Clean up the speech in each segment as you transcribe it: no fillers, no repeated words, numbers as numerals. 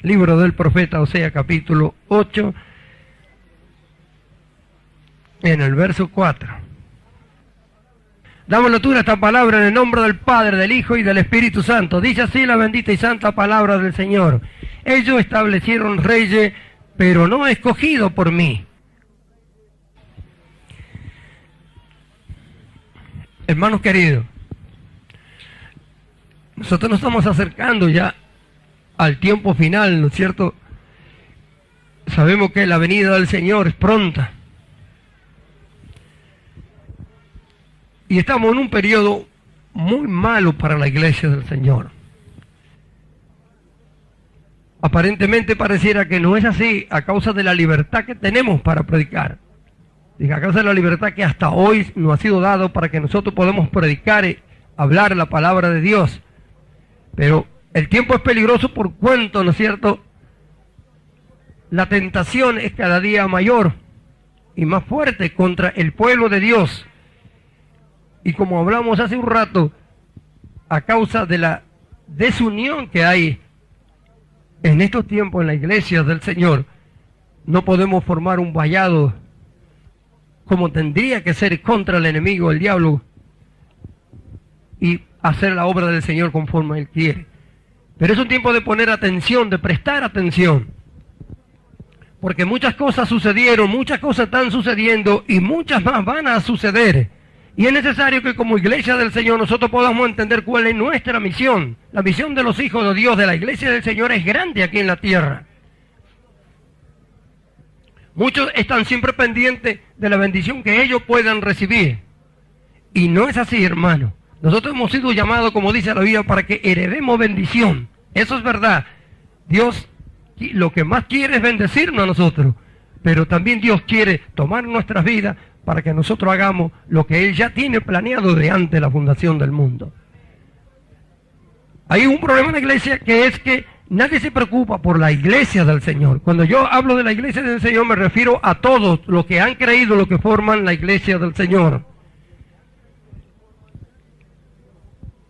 Libro del profeta Oseas, capítulo 8, en el verso 4. Damos lectura a esta palabra en el nombre del Padre, del Hijo y del Espíritu Santo. Dice así la bendita y santa palabra del Señor. Ellos establecieron reyes, pero no escogidos por mí. Hermanos queridos, nosotros nos estamos acercando ya al tiempo final, ¿no es cierto? Sabemos que la venida del Señor es pronta. Y estamos en un periodo muy malo para la iglesia del Señor. Aparentemente pareciera que no es así a causa de la libertad que tenemos para predicar. Y a causa de la libertad que hasta hoy nos ha sido dado para que nosotros podamos predicar y hablar la palabra de Dios. Pero el tiempo es peligroso por cuanto, ¿no es cierto? La tentación es cada día mayor y más fuerte contra el pueblo de Dios. Y como hablamos hace un rato, a causa de la desunión que hay en estos tiempos en la iglesia del Señor, no podemos formar un vallado como tendría que ser contra el enemigo, el diablo, y hacer la obra del Señor conforme Él quiere. Pero es un tiempo de poner atención, de prestar atención. Porque muchas cosas sucedieron, muchas cosas están sucediendo y muchas más van a suceder. Y es necesario que como iglesia del Señor nosotros podamos entender cuál es nuestra misión. La misión de los hijos de Dios, de la iglesia del Señor, es grande aquí en la tierra. Muchos están siempre pendientes de la bendición que ellos puedan recibir. Y no es así, hermano. Nosotros hemos sido llamados, como dice la Biblia, para que heredemos bendición. Eso es verdad. Dios lo que más quiere es bendecirnos a nosotros. Pero también Dios quiere tomar nuestras vidas para que nosotros hagamos lo que Él ya tiene planeado de antes de la fundación del mundo. Hay un problema en la iglesia que es que nadie se preocupa por la iglesia del Señor. Cuando yo hablo de la iglesia del Señor me refiero a todos los que han creído, los que forman la iglesia del Señor.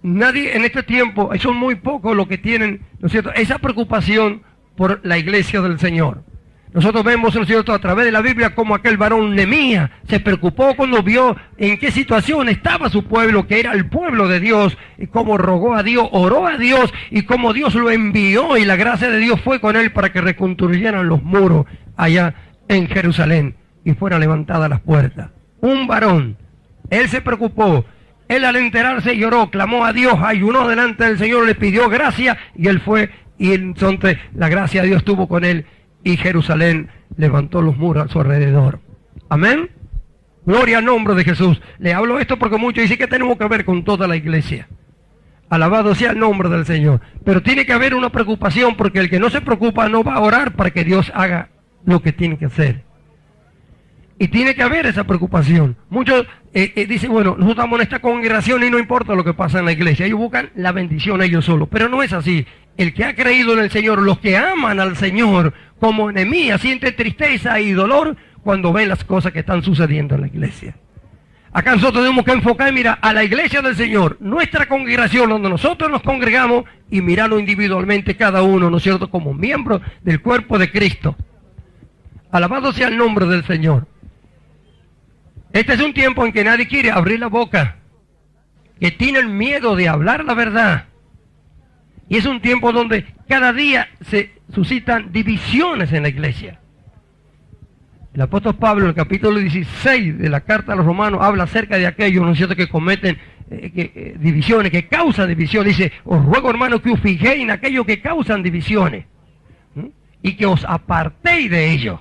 Nadie en este tiempo, son muy pocos los que tienen, ¿no es cierto?, esa preocupación por la iglesia del Señor. Nosotros vemos, ¿no es cierto?, a través de la Biblia como aquel varón Nehemías se preocupó cuando vio en qué situación estaba su pueblo, que era el pueblo de Dios, y cómo rogó a Dios, oró a Dios, y cómo Dios lo envió, y la gracia de Dios fue con él para que reconstruyeran los muros allá en Jerusalén, y fueran levantadas las puertas. Un varón, él se preocupó, él al enterarse lloró, clamó a Dios, ayunó delante del Señor, le pidió gracia, y él fue, y entonces la gracia de Dios estuvo con él, y Jerusalén levantó los muros a su alrededor. Amén. Gloria al nombre de Jesús. Le hablo esto porque muchos dicen que tenemos que ver con toda la iglesia. Alabado sea el nombre del Señor. Pero tiene que haber una preocupación, porque el que no se preocupa no va a orar para que Dios haga lo que tiene que hacer. Y tiene que haber esa preocupación. Muchos dicen, bueno, nosotros estamos en esta congregación y no importa lo que pasa en la iglesia. Ellos buscan la bendición ellos solos. Pero no es así. El que ha creído en el Señor, los que aman al Señor, como Nehemías, siente tristeza y dolor cuando ven las cosas que están sucediendo en la iglesia. Acá nosotros tenemos que enfocar, mira, a la iglesia del Señor, nuestra congregación, donde nosotros nos congregamos, y mirarlo individualmente cada uno, ¿no es cierto?, como miembro del cuerpo de Cristo. Alabado sea el nombre del Señor. Este es un tiempo en que nadie quiere abrir la boca, que tienen miedo de hablar la verdad. Y es un tiempo donde cada día se suscitan divisiones en la iglesia. El apóstol Pablo, en el capítulo 16 de la carta a los romanos, habla acerca de aquellos, ¿no es cierto?, que cometen divisiones, que causan divisiones. Dice, os ruego, hermanos, que os fijéis en aquellos que causan divisiones, y que os apartéis de ellos,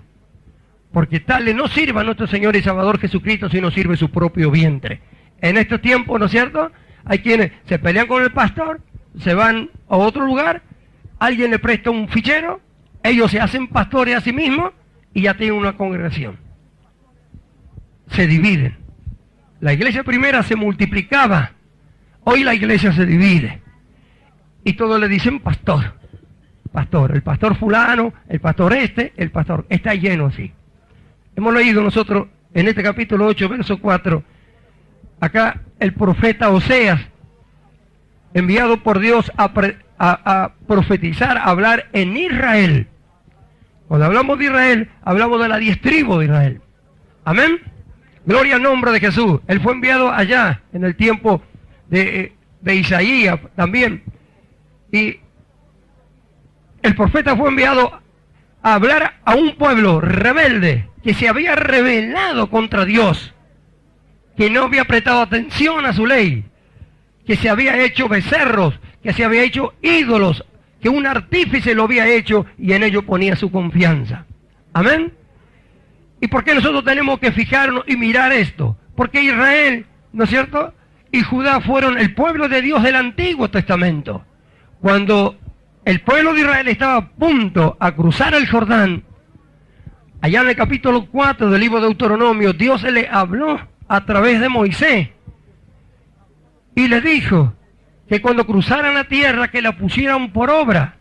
porque tal no sirva a nuestro Señor y Salvador Jesucristo, sino sirve su propio vientre. En este tiempo, ¿no es cierto?, hay quienes se pelean con el pastor, se van a otro lugar, alguien le presta un fichero, ellos se hacen pastores a sí mismos y ya tienen una congregación. Se dividen. La iglesia primera se multiplicaba, hoy la iglesia se divide. Y todos le dicen pastor, pastor, el pastor fulano, el pastor el pastor, está lleno así. Hemos leído nosotros en este capítulo 8, verso 4, acá el profeta Oseas, enviado por Dios a profetizar, a hablar en Israel. Cuando hablamos de Israel, hablamos de la 10 tribus de Israel. Amén. Gloria al nombre de Jesús. Él fue enviado allá en el tiempo de Isaías también. Y el profeta fue enviado a hablar a un pueblo rebelde que se había rebelado contra Dios, que no había prestado atención a su ley, que se había hecho becerros, que se había hecho ídolos, que un artífice lo había hecho y en ello ponía su confianza. Amén. ¿Y por qué nosotros tenemos que fijarnos y mirar esto? Porque Israel, ¿no es cierto?, y Judá fueron el pueblo de Dios del Antiguo Testamento. Cuando el pueblo de Israel estaba a punto a cruzar el Jordán, allá en el capítulo 4 del libro de Deuteronomio, Dios le habló a través de Moisés y le dijo que cuando cruzaran la tierra, que la pusieran por obra,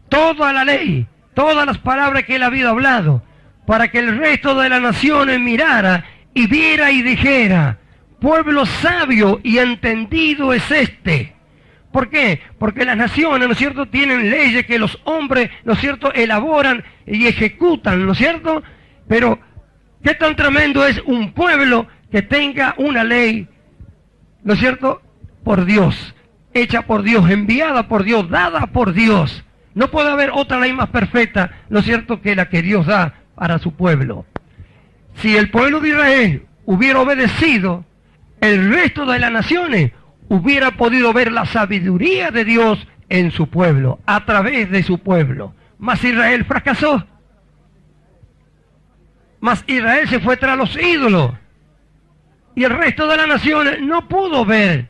toda la ley, todas las palabras que él había hablado, para que el resto de las naciones mirara y viera y dijera: pueblo sabio y entendido es este. ¿Por qué? Porque las naciones, ¿no es cierto?, tienen leyes que los hombres, ¿no es cierto?, elaboran y ejecutan, ¿no es cierto? Pero qué tan tremendo es un pueblo que tenga una ley, ¿no es cierto?, por Dios, hecha por Dios, enviada por Dios, dada por Dios. No puede haber otra ley más perfecta, ¿no es cierto?, que la que Dios da para su pueblo. Si el pueblo de Israel hubiera obedecido, el resto de las naciones hubiera podido ver la sabiduría de Dios en su pueblo, a través de su pueblo. Mas Israel fracasó. Mas Israel se fue tras los ídolos. Y el resto de las naciones no pudo ver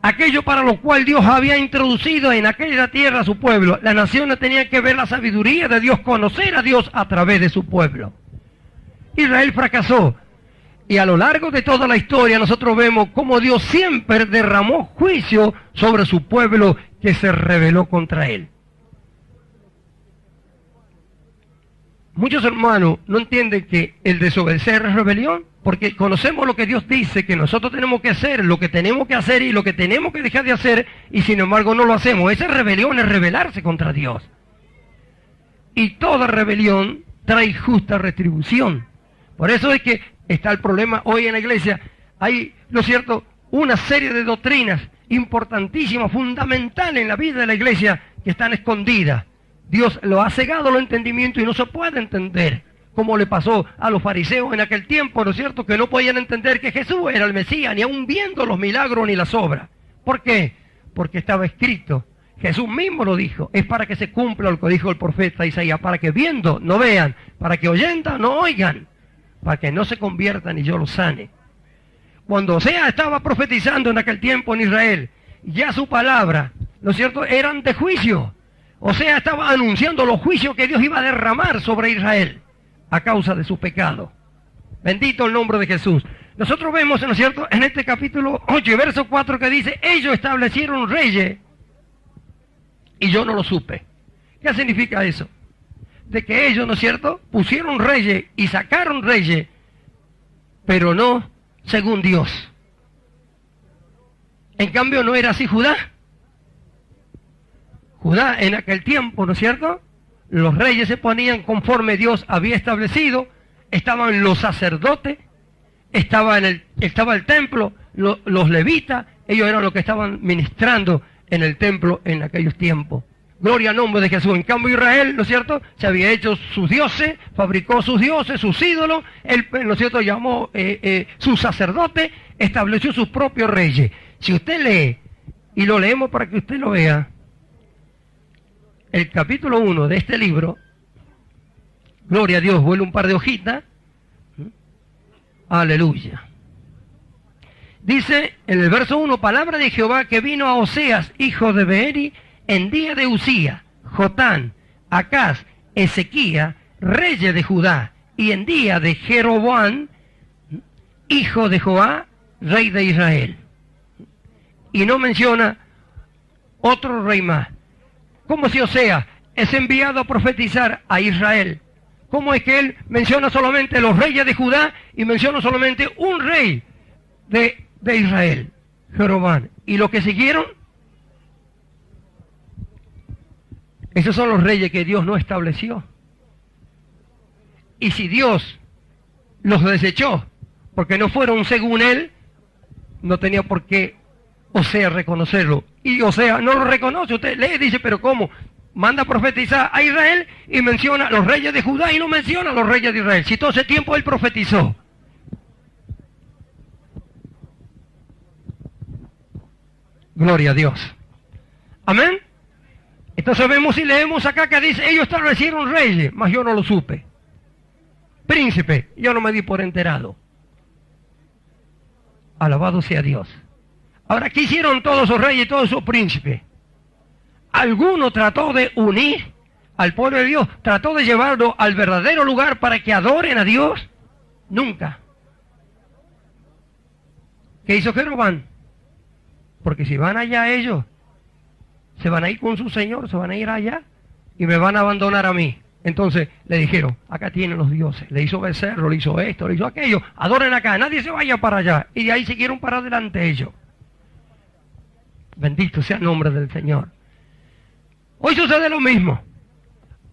aquello para lo cual Dios había introducido en aquella tierra a su pueblo. Las naciones tenían que ver la sabiduría de Dios, conocer a Dios a través de su pueblo. Israel fracasó. Y a lo largo de toda la historia nosotros vemos cómo Dios siempre derramó juicio sobre su pueblo que se rebeló contra él. Muchos hermanos no entienden que el desobedecer es rebelión, porque conocemos lo que Dios dice que nosotros tenemos que hacer, lo que tenemos que hacer y lo que tenemos que dejar de hacer, y sin embargo no lo hacemos. Esa rebelión es rebelarse contra Dios. Y toda rebelión trae justa retribución. Por eso es que está el problema hoy en la iglesia. Hay, ¿no es cierto?, una serie de doctrinas importantísimas, fundamentales en la vida de la iglesia que están escondidas. Dios lo ha cegado el entendimiento y no se puede entender, como le pasó a los fariseos en aquel tiempo, ¿no es cierto?, que no podían entender que Jesús era el Mesías, ni aun viendo los milagros ni las obras. ¿Por qué? Porque estaba escrito. Jesús mismo lo dijo, es para que se cumpla lo que dijo el profeta Isaías, para que viendo no vean, para que oyendo no oigan, para que no se conviertan y yo los sane. Cuando Oseas estaba profetizando en aquel tiempo en Israel, ya su palabra, ¿no es cierto?, eran de juicio. Oseas estaba anunciando los juicios que Dios iba a derramar sobre Israel a causa de su pecado. Bendito el nombre de Jesús. Nosotros vemos, ¿no es cierto?, en este capítulo 8 y verso 4 que dice: ellos establecieron reyes y yo no lo supe. ¿Qué significa eso? De que ellos, ¿no es cierto?, pusieron reyes y sacaron reyes, pero no según Dios. En cambio no era así Judá. Judá en aquel tiempo, ¿no es cierto?, los reyes se ponían conforme Dios había establecido, estaban los sacerdotes, estaba el templo, los levitas, ellos eran los que estaban ministrando en el templo en aquellos tiempos. Gloria al nombre de Jesús. En cambio Israel, ¿no es cierto?, se había hecho sus dioses, fabricó sus dioses, sus ídolos, él, ¿no es cierto?, llamó sus sacerdotes, estableció sus propios reyes. Si usted lee, y lo leemos para que usted lo vea, el capítulo 1 de este libro, gloria a Dios, vuelve un par de hojitas, aleluya. Dice en el verso 1, palabra de Jehová que vino a Oseas, hijo de Beeri, en día de Usía, Jotán, Acaz, Ezequía, reyes de Judá, y en día de Jeroboam, hijo de Joá, rey de Israel. Y no menciona otro rey más. ¿Cómo si Oseas es enviado a profetizar a Israel? ¿Cómo es que él menciona solamente los reyes de Judá y menciona solamente un rey de Israel, Jeroboam? Y los que siguieron, Esos son los reyes que Dios no estableció. Y si Dios los desechó, porque no fueron según Él, no tenía por qué Oseas reconocerlo. Y Oseas no lo reconoce. Usted lee y dice, pero ¿cómo? Manda a profetizar a Israel y menciona a los reyes de Judá y no menciona a los reyes de Israel. Si todo ese tiempo Él profetizó. Gloria a Dios. Amén. Entonces vemos y leemos acá que dice, ellos establecieron reyes, mas yo no lo supe. Príncipe, yo no me di por enterado. Alabado sea Dios. Ahora, ¿qué hicieron todos esos reyes y todos esos príncipes? ¿Alguno trató de unir al pueblo de Dios? ¿Trató de llevarlo al verdadero lugar para que adoren a Dios? Nunca. ¿Qué hizo Jeroboam? Porque si van allá ellos, se van a ir con su señor, se van a ir allá y me van a abandonar a mí. Entonces le dijeron, acá tienen los dioses. Le hizo becerro, le hizo esto, le hizo aquello. Adoren acá, nadie se vaya para allá. Y de ahí siguieron para adelante ellos. Bendito sea el nombre del Señor. Hoy sucede lo mismo.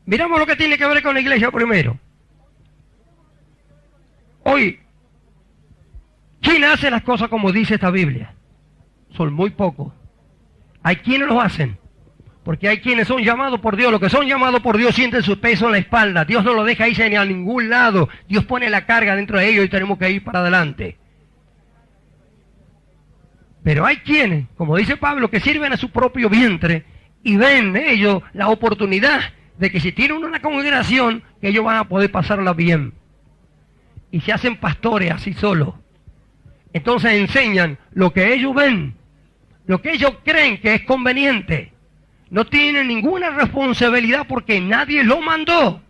Miramos lo que tiene que ver con la iglesia primero. Hoy, ¿quién hace las cosas como dice esta Biblia? Son muy pocos. Hay quienes lo hacen. Porque hay quienes son llamados por Dios. Los que son llamados por Dios sienten su peso en la espalda. Dios no lo deja irse ni a ningún lado. Dios pone la carga dentro de ellos y tenemos que ir para adelante. Pero hay quienes, como dice Pablo, que sirven a su propio vientre y ven ellos la oportunidad de que si tienen una congregación, que ellos van a poder pasarla bien. Y se hacen pastores así solos. Entonces enseñan lo que ellos ven, lo que ellos creen que es conveniente. No tienen ninguna responsabilidad porque nadie lo mandó.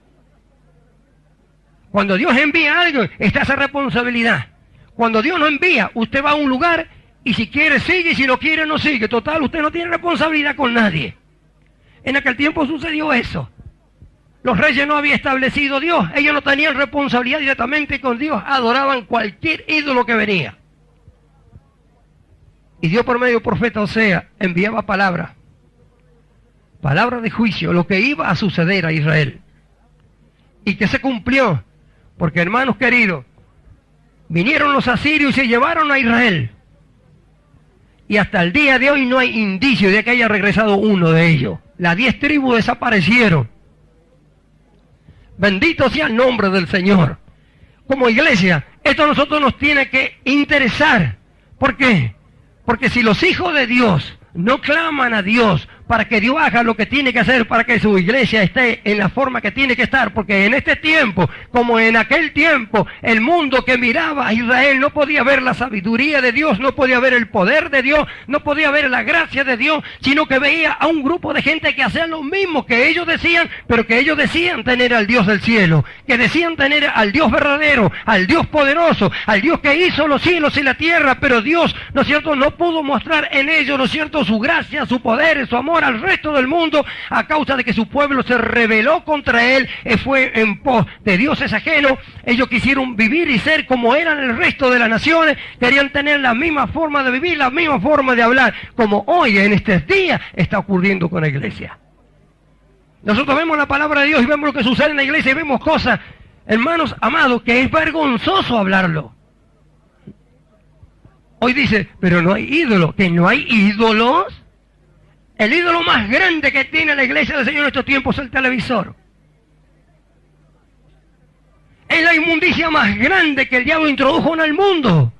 Cuando Dios envía algo, está esa responsabilidad. Cuando Dios no envía, usted va a un lugar y si quiere sigue y si no quiere no sigue. Total, usted no tiene responsabilidad con nadie. En aquel tiempo sucedió eso. Los reyes no habían establecido Dios. Ellos no tenían responsabilidad directamente con Dios. Adoraban cualquier ídolo que venía. Y Dios por medio del profeta Oseas enviaba palabras. Palabra de juicio, lo que iba a suceder a Israel. Y que se cumplió. Porque, hermanos queridos, vinieron los asirios y se llevaron a Israel. Y hasta el día de hoy no hay indicio de que haya regresado uno de ellos. Las 10 tribus desaparecieron. Bendito sea el nombre del Señor. Como iglesia, esto a nosotros nos tiene que interesar. ¿Por qué? Porque si los hijos de Dios no claman a Dios para que Dios haga lo que tiene que hacer para que su iglesia esté en la forma que tiene que estar, porque en este tiempo, como en aquel tiempo, el mundo que miraba a Israel no podía ver la sabiduría de Dios, no podía ver el poder de Dios, no podía ver la gracia de Dios, sino que veía a un grupo de gente que hacía lo mismo que ellos decían, pero que ellos decían tener al Dios del cielo, que decían tener al Dios verdadero, al Dios poderoso, al Dios que hizo los cielos y la tierra, pero Dios, ¿no es cierto?, no pudo mostrar en ellos, ¿no es cierto?, su gracia, su poder, su amor al resto del mundo, a causa de que su pueblo se rebeló contra él, fue en pos de dioses ajenos. Ellos quisieron vivir y ser como eran el resto de las naciones, querían tener la misma forma de vivir, la misma forma de hablar, como hoy en estos días está ocurriendo con la iglesia. Nosotros vemos la palabra de Dios y vemos lo que sucede en la iglesia y vemos cosas, hermanos amados, que es vergonzoso hablarlo. Hoy dice, pero no hay ídolos, que no hay ídolos. El ídolo más grande que tiene la iglesia del Señor en estos tiempos es el televisor. Es la inmundicia más grande que el diablo introdujo en el mundo.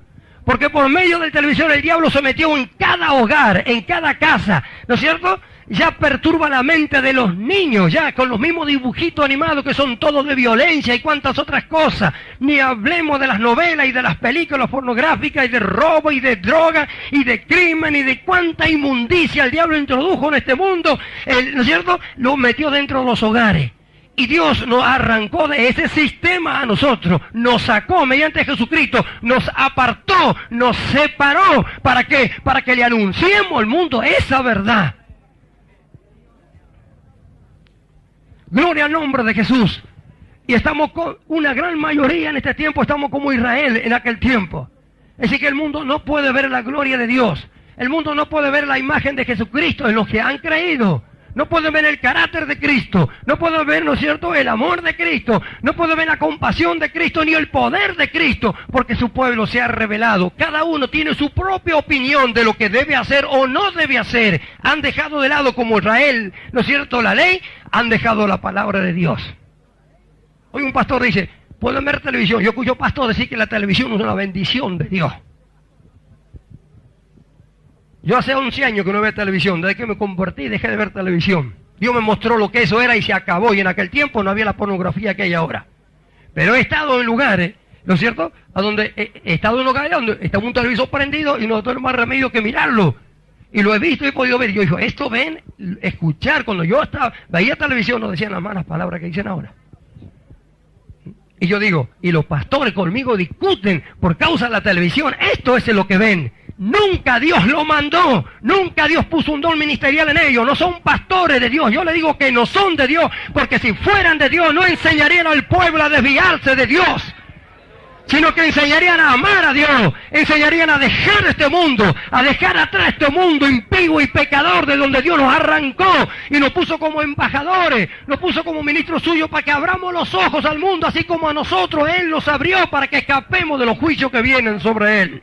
Porque por medio del televisor el diablo se metió en cada hogar, en cada casa, ¿no es cierto? Ya perturba la mente de los niños, ya con los mismos dibujitos animados que son todos de violencia y cuantas otras cosas. Ni hablemos de las novelas y de las películas pornográficas y de robo y de droga y de crimen y de cuánta inmundicia el diablo introdujo en este mundo, ¿no es cierto? Lo metió dentro de los hogares. Y Dios nos arrancó de ese sistema a nosotros, nos sacó mediante Jesucristo, nos apartó, nos separó. ¿Para qué? Para que le anunciemos al mundo esa verdad. Gloria al nombre de Jesús. Y estamos con una gran mayoría en este tiempo, estamos como Israel en aquel tiempo. Es decir, que el mundo no puede ver la gloria de Dios. El mundo no puede ver la imagen de Jesucristo en los que han creído. no pueden ver el carácter de Cristo, no pueden ver, ¿no es cierto?, el amor de Cristo, no pueden ver la compasión de Cristo ni el poder de Cristo, porque su pueblo se ha revelado. Cada uno tiene su propia opinión de lo que debe hacer o no debe hacer. Han dejado de lado, como Israel, ¿no es cierto?, la ley, han dejado la palabra de Dios. Hoy un pastor dice, ¿pueden ver televisión? Yo escucho pastor decir que la televisión es una bendición de Dios. Yo hace 11 años que no veo televisión, desde que me convertí dejé de ver televisión. Dios me mostró lo que eso era y se acabó, y en aquel tiempo no había la pornografía que hay ahora. Pero he estado en lugares, ¿no es cierto?, a donde he estado en lugares donde está un televisor prendido y no tengo más remedio que mirarlo. Y lo he visto y he podido ver. Yo digo, esto ven, escuchar, cuando yo veía televisión no decían las malas palabras que dicen ahora. Y yo digo, y los pastores conmigo discuten por causa de la televisión, esto es lo que ven. Nunca Dios lo mandó, nunca Dios puso un don ministerial en ellos, no son pastores de Dios. Yo le digo que no son de Dios, porque si fueran de Dios no enseñarían al pueblo a desviarse de Dios, sino que enseñarían a amar a Dios, enseñarían a dejar este mundo, a dejar atrás este mundo impío y pecador de donde Dios nos arrancó y nos puso como embajadores, nos puso como ministros suyos para que abramos los ojos al mundo, así como a nosotros Él los abrió para que escapemos de los juicios que vienen sobre Él.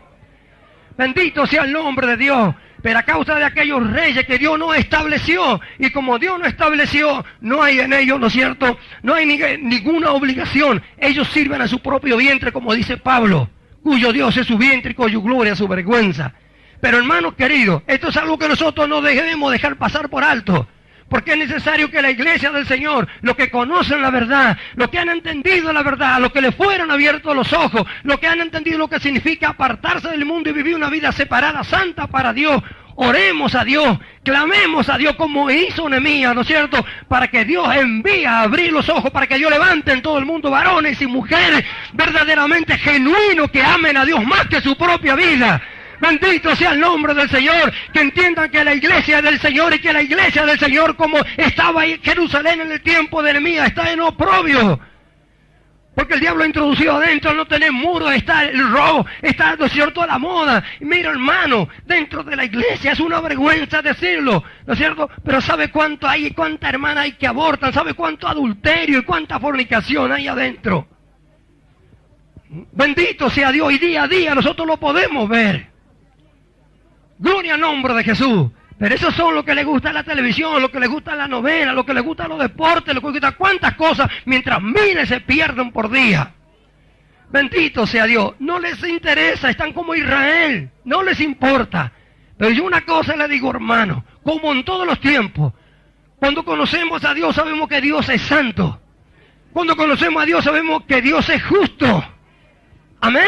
Bendito sea el nombre de Dios. Pero a causa de aquellos reyes que Dios no estableció, y como Dios no estableció, no hay en ellos, ¿no es cierto?, no hay ninguna obligación. Ellos sirven a su propio vientre, como dice Pablo, cuyo Dios es su vientre y cuya gloria es su vergüenza. Pero hermanos queridos, esto es algo que nosotros no debemos dejar pasar por alto. Porque es necesario que la iglesia del Señor, los que conocen la verdad, los que han entendido la verdad, los que le fueron abiertos los ojos, los que han entendido lo que significa apartarse del mundo y vivir una vida separada, santa para Dios, oremos a Dios, clamemos a Dios como hizo Nehemías, ¿no es cierto?, para que Dios envíe a abrir los ojos, para que Dios levante en todo el mundo varones y mujeres verdaderamente genuinos que amen a Dios más que su propia vida. Bendito sea el nombre del Señor, que entiendan que la iglesia del Señor y que la iglesia del Señor, como estaba en Jerusalén en el tiempo de Nehemías, está en oprobio. Porque el diablo ha introducido adentro no tener muros, está el robo, está, ¿no es cierto?, la moda. Y mira, hermano, dentro de la iglesia es una vergüenza decirlo, ¿no es cierto? Pero ¿sabe cuánto hay y cuánta hermana hay que abortan? ¿Sabe cuánto adulterio y cuánta fornicación hay adentro? Bendito sea Dios, y día a día nosotros lo podemos ver. Gloria al nombre de Jesús. Pero esos son lo que le gusta a la televisión, lo que le gusta a la novela, lo que le gusta a los deportes, lo que le gusta a cuántas cosas, mientras miles se pierden por día. Bendito sea Dios. No les interesa, están como Israel, no les importa. Pero yo una cosa le digo, hermano, como en todos los tiempos, cuando conocemos a Dios sabemos que Dios es santo. Cuando conocemos a Dios sabemos que Dios es justo. Amén.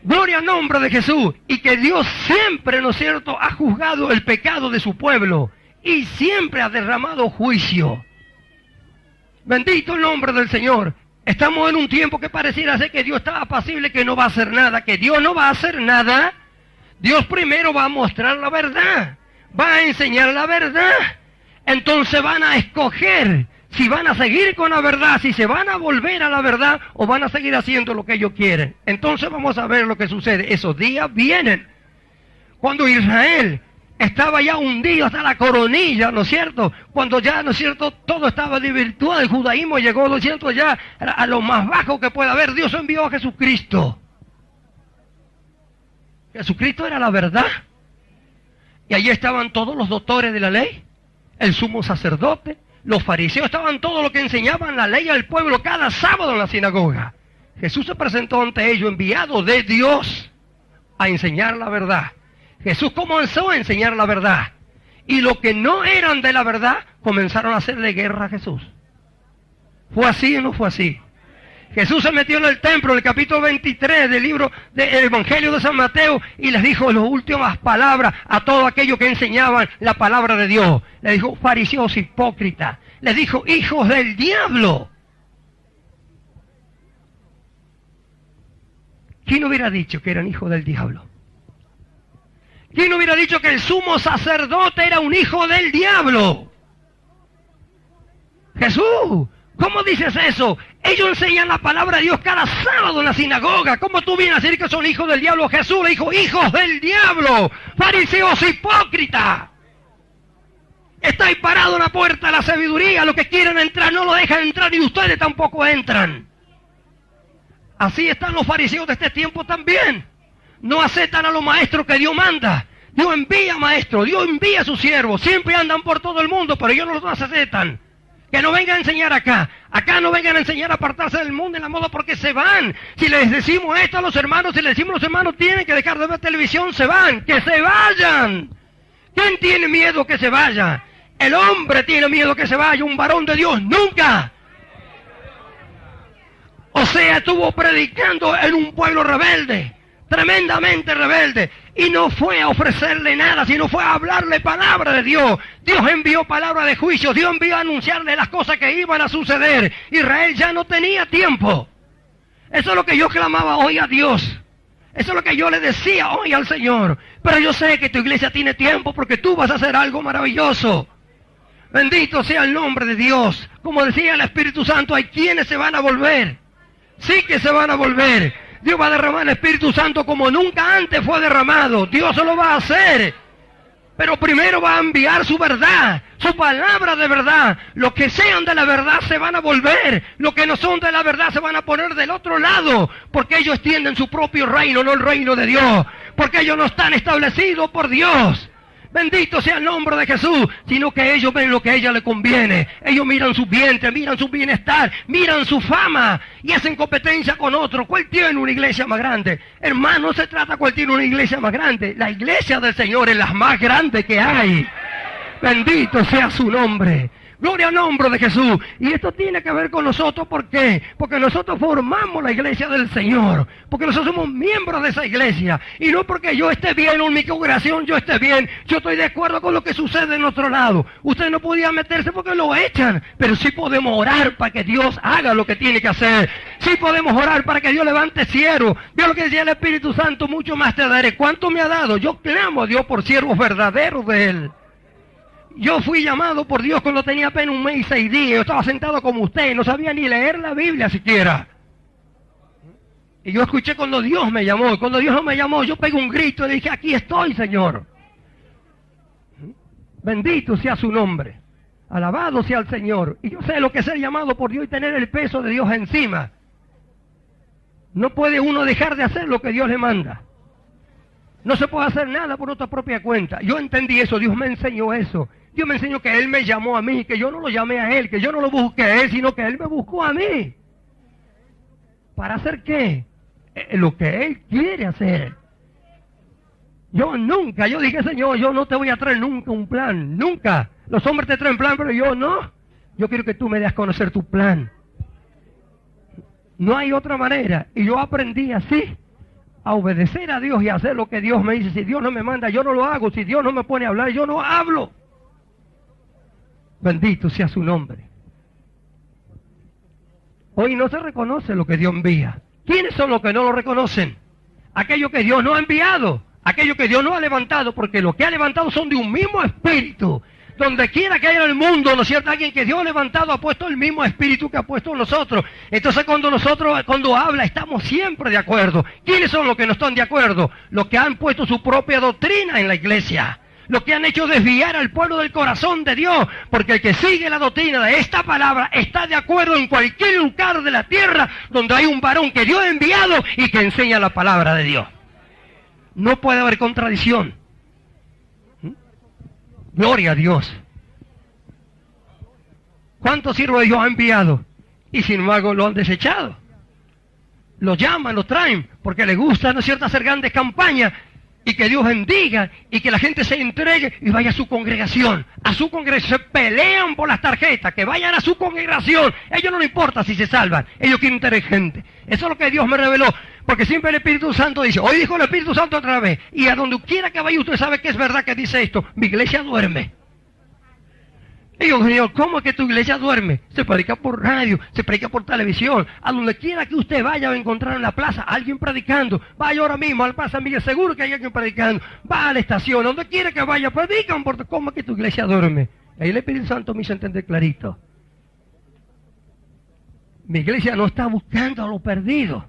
Gloria al nombre de Jesús. Y que Dios siempre, ¿no es cierto?, ha juzgado el pecado de su pueblo y siempre ha derramado juicio. Bendito el nombre del Señor. Estamos en un tiempo que pareciera ser que Dios está apacible, que no va a hacer nada, que Dios no va a hacer nada. Dios primero va a mostrar la verdad, va a enseñar la verdad. Entonces van a escoger si van a seguir con la verdad, si se van a volver a la verdad o van a seguir haciendo lo que ellos quieren. Entonces vamos a ver lo que sucede. Esos días vienen. Cuando Israel estaba ya hundido hasta la coronilla, ¿no es cierto? Cuando ya, ¿no es cierto?, todo estaba desvirtuado, el judaísmo llegó, ¿no es cierto?, ya a lo más bajo que pueda haber. Dios envió a Jesucristo. Jesucristo era la verdad. Y allí estaban todos los doctores de la ley, el sumo sacerdote, los fariseos, estaban todos los que enseñaban la ley al pueblo cada sábado en la sinagoga. Jesús se presentó ante ellos, enviado de Dios, a enseñar la verdad. Jesús comenzó a enseñar la verdad. Y los que no eran de la verdad, comenzaron a hacerle guerra a Jesús. ¿Fue así o no fue así? Jesús se metió en el templo, en el capítulo 23 del libro del Evangelio de San Mateo, y les dijo las últimas palabras a todos aquellos que enseñaban la palabra de Dios. Les dijo, fariseos hipócritas. Les dijo, hijos del diablo. ¿Quién hubiera dicho que eran hijos del diablo? ¿Quién hubiera dicho que el sumo sacerdote era un hijo del diablo? Jesús. ¿Cómo dices eso? Ellos enseñan la palabra de Dios cada sábado en la sinagoga. ¿Cómo tú vienes a decir que son hijos del diablo? Jesús le dijo, hijos del diablo, fariseos hipócritas. Está ahí parado en la puerta de la sabiduría. Los que quieren entrar no lo dejan entrar y ustedes tampoco entran. Así están los fariseos de este tiempo también. No aceptan a los maestros que Dios manda. Dios envía maestros, Dios envía a sus siervos. Siempre andan por todo el mundo, pero ellos no los aceptan. Que no vengan a enseñar acá. Acá no vengan a enseñar a apartarse del mundo y la moda porque se van. Si les decimos esto a los hermanos, si les decimos a los hermanos tienen que dejar de ver televisión, se van. ¡Que se vayan! ¿Quién tiene miedo que se vaya? El hombre tiene miedo que se vaya, un varón de Dios nunca. O sea, estuvo predicando en un pueblo rebelde, tremendamente rebelde, y no fue a ofrecerle nada, sino fue a hablarle palabra de Dios. Dios envió palabra de juicio, Dios envió a anunciarle las cosas que iban a suceder. Israel ya no tenía tiempo. Eso es lo que yo clamaba hoy a Dios. Eso es lo que yo le decía hoy al Señor. Pero yo sé que tu iglesia tiene tiempo porque tú vas a hacer algo maravilloso. Bendito sea el nombre de Dios. Como decía el Espíritu Santo, hay quienes se van a volver. Sí que se van a volver. Dios va a derramar el Espíritu Santo como nunca antes fue derramado. Dios se lo va a hacer. Pero primero va a enviar su verdad, su palabra de verdad. Los que sean de la verdad se van a volver. Los que no son de la verdad se van a poner del otro lado. Porque ellos tienden su propio reino, no el reino de Dios. Porque ellos no están establecidos por Dios. Bendito sea el nombre de Jesús, sino que ellos ven lo que a ella le conviene. Ellos miran su vientre, miran su bienestar, miran su fama y hacen competencia con otros. ¿Cuál tiene una iglesia más grande? Hermano, no se trata cuál tiene una iglesia más grande. La iglesia del Señor es la más grande que hay. Bendito sea su nombre. Gloria al nombre de Jesús. Y esto tiene que ver con nosotros. ¿Por qué? Porque nosotros formamos la iglesia del Señor. Porque nosotros somos miembros de esa iglesia. Y no porque yo esté bien o en mi congregación yo esté bien. Yo estoy de acuerdo con lo que sucede en otro lado. Usted no podía meterse porque lo echan. Pero sí podemos orar para que Dios haga lo que tiene que hacer. Sí podemos orar para que Dios levante siervos. Dios, lo que decía el Espíritu Santo, mucho más te daré. ¿Cuánto me ha dado? Yo clamo a Dios por siervos verdaderos de Él. Yo fui llamado por Dios cuando tenía apenas 1 mes y 6 días. Yo estaba sentado como usted, no sabía ni leer la Biblia siquiera. Y yo escuché cuando Dios me llamó. Y cuando Dios me llamó, yo pegué un grito y le dije, aquí estoy, Señor. Bendito sea su nombre. Alabado sea el Señor. Y yo sé lo que es ser llamado por Dios y tener el peso de Dios encima. No puede uno dejar de hacer lo que Dios le manda. No se puede hacer nada por nuestra propia cuenta. Yo entendí eso, Dios me enseñó eso. Dios me enseñó que Él me llamó a mí, que yo no lo llamé a Él, que yo no lo busqué a Él, sino que Él me buscó a mí. ¿Para hacer qué? Lo que Él quiere hacer. Yo dije, Señor, yo no te voy a traer nunca un plan, nunca. Los hombres te traen plan, pero yo no. Yo quiero que tú me des a conocer tu plan. No hay otra manera. Y yo aprendí así, a obedecer a Dios y a hacer lo que Dios me dice. Si Dios no me manda, yo no lo hago. Si Dios no me pone a hablar, yo no hablo. Bendito sea su nombre. Hoy no se reconoce lo que Dios envía. ¿Quiénes son los que no lo reconocen? Aquellos que Dios no ha enviado, aquellos que Dios no ha levantado, porque los que ha levantado son de un mismo espíritu. Donde quiera que haya en el mundo, ¿no es cierto? Alguien que Dios ha levantado ha puesto el mismo espíritu que ha puesto en nosotros. Entonces cuando habla, estamos siempre de acuerdo. ¿Quiénes son los que no están de acuerdo? Los que han puesto su propia doctrina en la iglesia. Los que han hecho desviar al pueblo del corazón de Dios. Porque el que sigue la doctrina de esta palabra está de acuerdo en cualquier lugar de la tierra donde hay un varón que Dios ha enviado y que enseña la palabra de Dios. No puede haber contradicción. Gloria a Dios. ¿Cuántos siervos de Dios ha enviado? Y sin embargo lo han desechado. Los llaman, los traen, porque les gusta, ¿no es cierto?, hacer grandes campañas y que Dios bendiga y que la gente se entregue y vaya a su congregación. A su congregación. Se pelean por las tarjetas, que vayan a su congregación. A ellos no les importa si se salvan. Ellos quieren tener gente. Eso es lo que Dios me reveló. Porque siempre el Espíritu Santo dice, hoy dijo el Espíritu Santo otra vez, y a donde quiera que vaya usted sabe que es verdad que dice esto, mi iglesia duerme. Y yo, Señor, ¿cómo es que tu iglesia duerme? Se predica por radio, se predica por televisión, a donde quiera que usted vaya va a encontrar en la plaza a alguien predicando. Vaya ahora mismo al Plaza Miguel, seguro que hay alguien predicando. Va a la estación, donde quiera que vaya, predican. ¿Cómo es que tu iglesia duerme? Ahí el Espíritu Santo me hizo entender clarito. Mi iglesia no está buscando a los perdidos.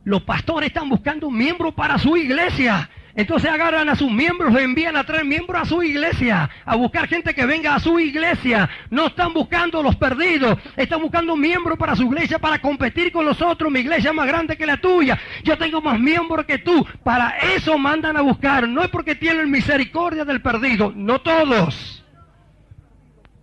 Los pastores están buscando un miembro para su iglesia. Entonces agarran a sus miembros, los envían a traer miembros a su iglesia, a buscar gente que venga a su iglesia. No están buscando los perdidos, están buscando miembros para su iglesia para competir con los otros. Mi iglesia es más grande que la tuya, yo tengo más miembros que tú. Para eso mandan a buscar, no es porque tienen misericordia del perdido, no todos.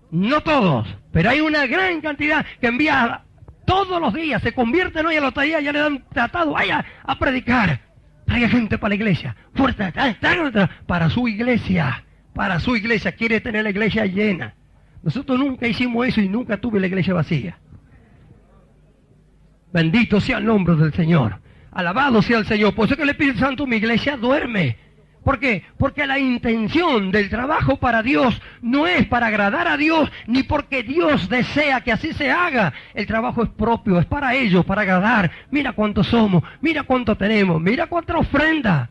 No todos, pero hay una gran cantidad que envía todos los días, se convierten hoy a la tarea, ya le dan tratado, vaya a predicar. Traiga gente para la iglesia, fuerte, para su iglesia, quiere tener la iglesia llena. Nosotros nunca hicimos eso y nunca tuve la iglesia vacía. Bendito sea el nombre del Señor, alabado sea el Señor. Por eso que el Espíritu Santo, mi iglesia duerme. ¿Por qué? Porque la intención del trabajo para Dios no es para agradar a Dios, ni porque Dios desea que así se haga. El trabajo es propio, es para ellos, para agradar. Mira cuántos somos, mira cuánto tenemos, mira cuánta ofrenda.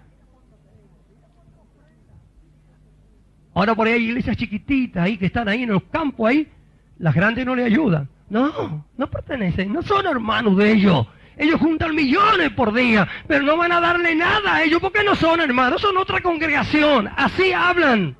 Ahora por ahí hay iglesias chiquititas ahí que están ahí en los campos ahí, las grandes no le ayudan. No pertenecen, no son hermanos de ellos. Ellos juntan millones por día, pero no van a darle nada a ellos porque no son hermanos, son otra congregación. Así hablan.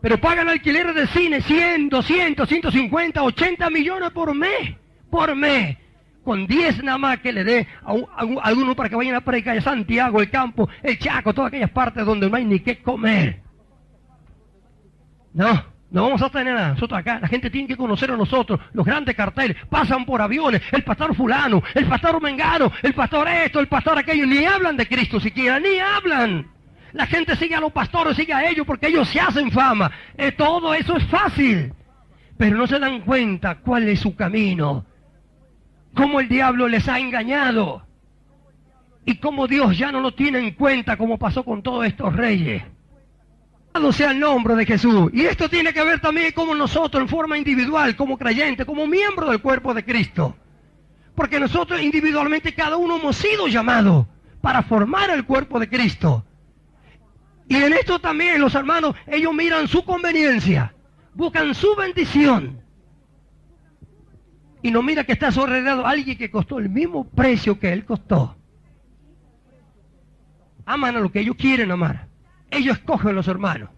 Pero pagan alquileres de cine 100, 200, 150, 80 millones por mes. Por mes. Con 10 nada más que le dé a alguno para que vayan a predicar a Santiago, el campo, el Chaco, todas aquellas partes donde no hay ni qué comer. No vamos a tener nada. Nosotros acá, la gente tiene que conocer a nosotros, los grandes carteles, pasan por aviones, el pastor fulano, el pastor mengano, el pastor esto, el pastor aquello, ni hablan de Cristo siquiera, ni hablan. La gente sigue a los pastores, sigue a ellos porque ellos se hacen fama. Todo eso es fácil, pero no se dan cuenta cuál es su camino, cómo el diablo les ha engañado y cómo Dios ya no lo tiene en cuenta, como pasó con todos estos reyes. Sea el nombre de Jesús. Y esto tiene que ver también como nosotros en forma individual, como creyentes, como miembros del cuerpo de Cristo. Porque nosotros individualmente cada uno hemos sido llamados para formar el cuerpo de Cristo. Y en esto también los hermanos, ellos miran su conveniencia, buscan su bendición. Y no mira que está a su alrededor alguien que costó el mismo precio que él costó. Aman a lo que ellos quieren amar. Ellos escogen los hermanos.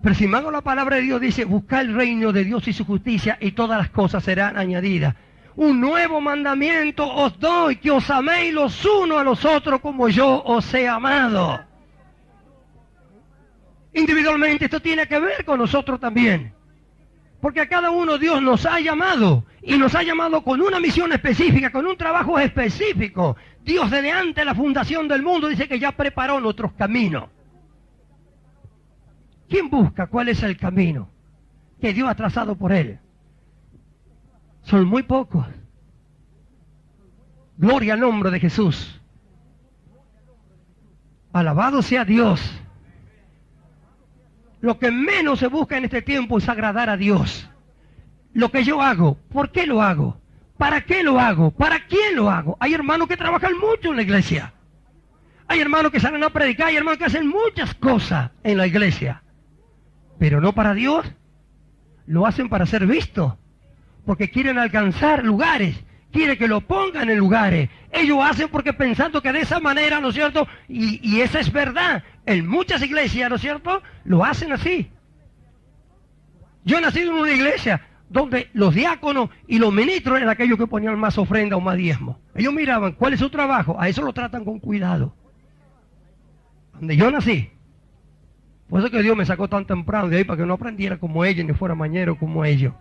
Pero si me la palabra de Dios dice, buscar el reino de Dios y su justicia y todas las cosas serán añadidas. Un nuevo mandamiento os doy, que os améis los unos a los otros como yo os he amado. Individualmente esto tiene que ver con nosotros también. Porque a cada uno Dios nos ha llamado. Y nos ha llamado con una misión específica, con un trabajo específico. Dios desde antes de la fundación del mundo dice que ya preparó nuestros caminos. ¿Quién busca cuál es el camino que Dios ha trazado por él? Son muy pocos. Gloria al nombre de Jesús. Alabado sea Dios. Lo que menos se busca en este tiempo es agradar a Dios. Lo que yo hago, ¿por qué lo hago? ¿Para qué lo hago? ¿Para quién lo hago? Hay hermanos que trabajan mucho en la iglesia. Hay hermanos que salen a predicar, hay hermanos que hacen muchas cosas en la iglesia. Pero no para Dios. Lo hacen para ser vistos. Porque quieren alcanzar lugares. Quieren que lo pongan en lugares. Ellos hacen porque pensando que de esa manera, ¿no es cierto? Y esa es verdad. En muchas iglesias, ¿no es cierto? Lo hacen así. Yo he nacido en una iglesia donde los diáconos y los ministros eran aquellos que ponían más ofrenda o más diezmo. Ellos miraban cuál es su trabajo, a eso lo tratan con cuidado. Donde yo nací. Por eso que Dios me sacó tan temprano de ahí, para que no aprendiera como ellos, ni fuera mañero como ellos.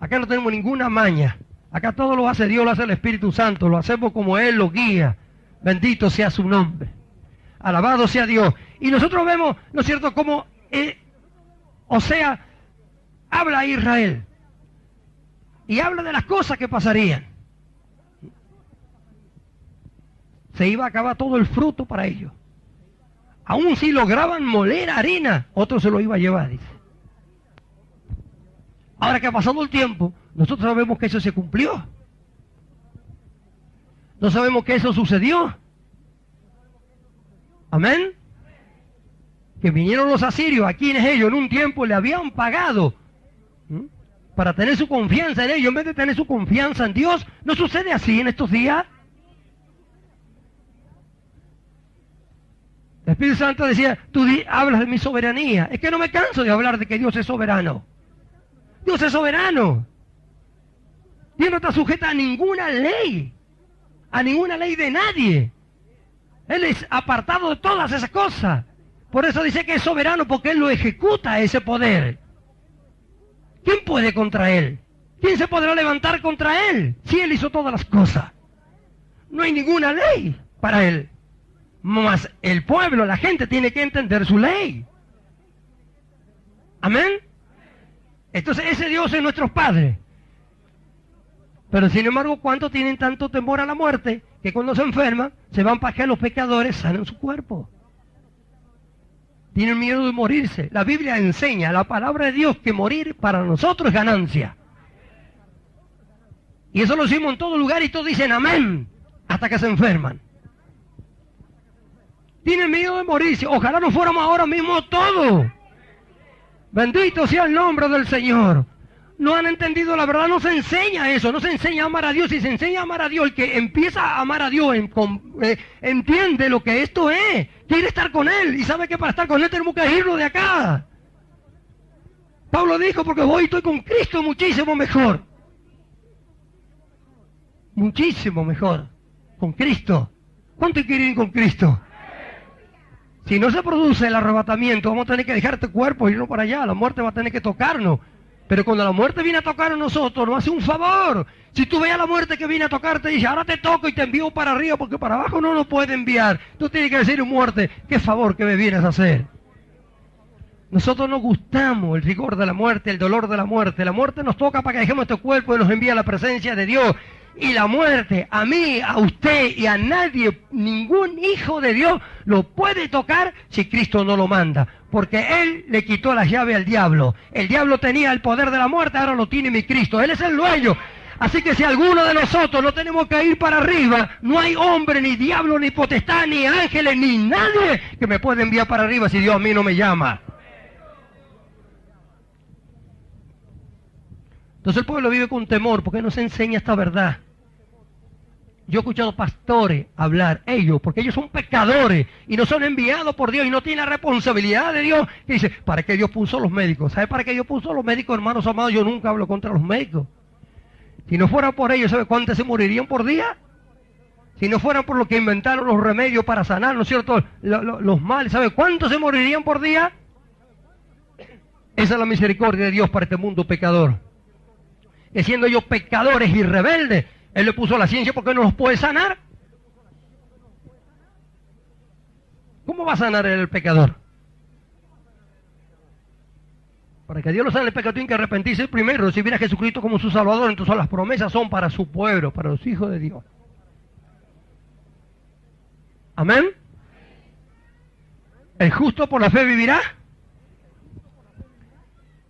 Acá no tenemos ninguna maña. Acá todo lo hace Dios, lo hace el Espíritu Santo, lo hacemos como Él lo guía. Bendito sea su nombre. Alabado sea Dios. Y nosotros vemos, ¿no es cierto?, cómo Osea habla a Israel. Y habla de las cosas que pasarían. Se iba a acabar todo el fruto para ellos. Aún si lograban moler harina, otro se lo iba a llevar, dice. Ahora que ha pasado el tiempo, nosotros sabemos que eso se cumplió. No sabemos que eso sucedió. Amén. Que vinieron los asirios, a quienes ellos en un tiempo le habían pagado para tener su confianza en ellos, en vez de tener su confianza en Dios. ¿No sucede así en estos días? El Espíritu Santo decía, hablas de mi soberanía. Es que no me canso de hablar de que Dios es soberano. Dios es soberano. Dios no está sujeto a ninguna ley de nadie. Él es apartado de todas esas cosas. Por eso dice que es soberano, porque Él lo ejecuta ese poder. ¿Quién puede contra Él? ¿Quién se podrá levantar contra Él? Si Él hizo todas las cosas. No hay ninguna ley para Él. Mas el pueblo, la gente tiene que entender su ley. Amén. Entonces ese Dios es nuestro Padre. Pero sin embargo, ¿cuántos tienen tanto temor a la muerte que cuando se enferman se van para que los pecadores sanen su cuerpo? Tienen miedo de morirse. La Biblia enseña, la palabra de Dios, que morir para nosotros es ganancia. Y eso lo decimos en todo lugar y todos dicen amén hasta que se enferman. Tienen miedo de morirse. Ojalá no fuéramos ahora mismo todos. Bendito sea el nombre del Señor. No han entendido la verdad, no se enseña eso, no se enseña a amar a Dios. Si se enseña a amar a Dios, el que empieza a amar a Dios entiende lo que esto es, quiere estar con Él y sabe que para estar con Él tenemos que irnos de acá. Pablo dijo, porque hoy estoy con Cristo muchísimo mejor. Muchísimo mejor, con Cristo. ¿Cuánto quiere ir con Cristo? Si no se produce el arrebatamiento, vamos a tener que dejar este cuerpo e irnos para allá, la muerte va a tener que tocarnos. Pero cuando la muerte viene a tocar a nosotros, nos hace un favor. Si tú ves a la muerte que viene a tocarte, dice, ahora te toco y te envío para arriba, porque para abajo no nos puede enviar. Tú tienes que decir, muerte, qué favor que me vienes a hacer. Nosotros nos gustamos el rigor de la muerte, el dolor de la muerte. La muerte nos toca para que dejemos este cuerpo y nos envía a la presencia de Dios. Y la muerte, a mí, a usted y a nadie, ningún hijo de Dios lo puede tocar si Cristo no lo manda. Porque Él le quitó las llaves al diablo. El diablo tenía el poder de la muerte, ahora lo tiene mi Cristo. Él es el dueño. Así que si alguno de nosotros no tenemos que ir para arriba, no hay hombre, ni diablo, ni potestad, ni ángeles, ni nadie que me pueda enviar para arriba si Dios a mí no me llama. Entonces el pueblo vive con temor porque no se enseña esta verdad. Yo he escuchado pastores hablar, porque ellos son pecadores y no son enviados por Dios y no tienen la responsabilidad de Dios. Que dice, ¿para qué Dios puso los médicos? ¿Sabe para qué Dios puso los médicos, hermanos amados? Yo nunca hablo contra los médicos. Si no fuera por ellos, ¿sabe cuántos se morirían por día? Si no fuera por lo que inventaron los remedios para sanar, ¿no es cierto? Los males, ¿sabe cuántos se morirían por día? Esa es la misericordia de Dios para este mundo pecador. Que siendo ellos pecadores y rebeldes, Él le puso la ciencia porque no los puede sanar. ¿Cómo va a sanar el pecador? Para que Dios lo sane el pecado tiene que arrepentirse primero, recibir a Jesucristo como su Salvador. Entonces las promesas son para su pueblo, para los hijos de Dios. Amén. El justo por la fe vivirá.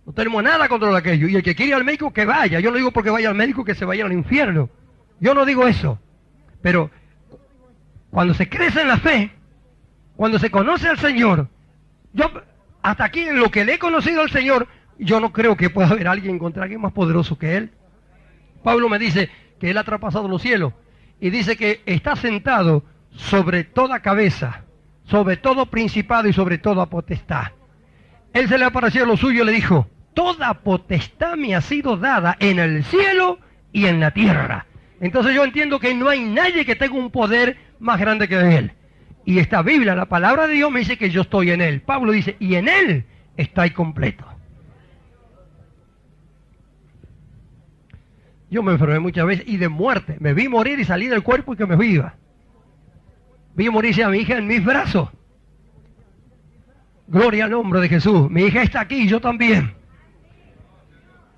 No tenemos nada contra aquello. Y el que quiere ir al médico, que vaya. Yo no digo porque vaya al médico que se vaya al infierno. Yo no digo eso. Pero cuando se crece en la fe, cuando se conoce al Señor, yo hasta aquí en lo que le he conocido al Señor, yo no creo que pueda haber alguien contra alguien más poderoso que Él. Pablo me dice que Él ha traspasado los cielos y dice que está sentado sobre toda cabeza, sobre todo principado y sobre toda potestad. Él se le apareció a lo suyo y le dijo, toda potestad me ha sido dada en el cielo y en la tierra. Entonces yo entiendo que no hay nadie que tenga un poder más grande que Él. Y esta Biblia, la palabra de Dios me dice que yo estoy en Él. Pablo dice, y en Él estáis completo. Yo me enfermé muchas veces y de muerte. Me vi morir y salí del cuerpo y que me viva. Vi morirse a mi hija en mis brazos. Gloria al nombre de Jesús. Mi hija está aquí y yo también.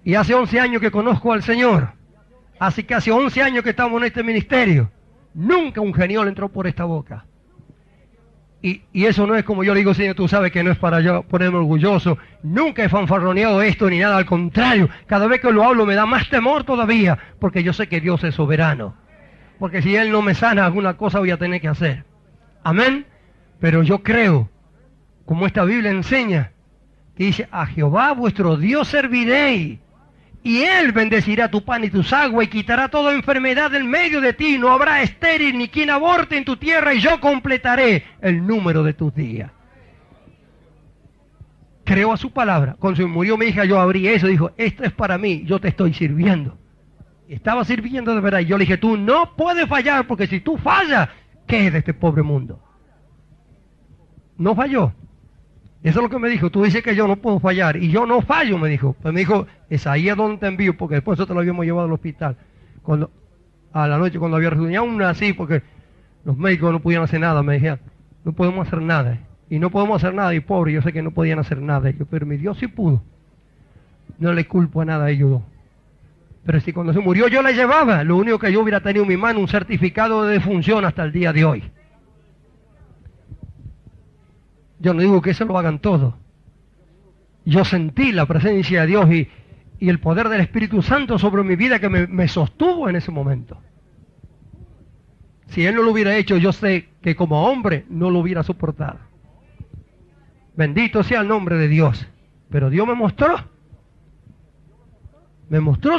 Y hace 11 años que conozco al Señor. Hace casi 11 años que estamos en este ministerio. Nunca un genial entró por esta boca. Y eso no es como yo le digo, Señor, tú sabes que no es para yo ponerme orgulloso. Nunca he fanfarroneado esto ni nada, al contrario. Cada vez que lo hablo me da más temor todavía, porque yo sé que Dios es soberano. Porque si Él no me sana, alguna cosa voy a tener que hacer. Amén. Pero yo creo, como esta Biblia enseña, que dice, a Jehová vuestro Dios serviréis, Y Él bendecirá tu pan y tus aguas y quitará toda enfermedad del medio de ti. No habrá estéril ni quien aborte en tu tierra y yo completaré el número de tus días. Creo a su palabra. Cuando se murió mi hija yo abrí eso y dijo, esto es para mí, yo te estoy sirviendo. Y estaba sirviendo de verdad. Y yo le dije, tú no puedes fallar porque si tú fallas, ¿qué es de este pobre mundo? No falló. Eso es lo que me dijo, tú dices que yo no puedo fallar, y yo no fallo, me dijo. Pues me dijo, es ahí a donde te envío, porque después nosotros lo habíamos llevado al hospital. A la noche cuando había reunión, aún así, porque los médicos no podían hacer nada, me decían, no podemos hacer nada. Y no podemos hacer nada, y pobre, yo sé que no podían hacer nada ellos, pero mi Dios sí pudo. No le culpo a nada a ellos dos. Pero si cuando se murió yo le llevaba, lo único que yo hubiera tenido en mi mano, un certificado de defunción hasta el día de hoy. Yo no digo que eso lo hagan todos. Yo sentí la presencia de Dios y el poder del Espíritu Santo sobre mi vida que me sostuvo en ese momento. Si Él no lo hubiera hecho, yo sé que como hombre no lo hubiera soportado. Bendito sea el nombre de Dios. Pero Dios me mostró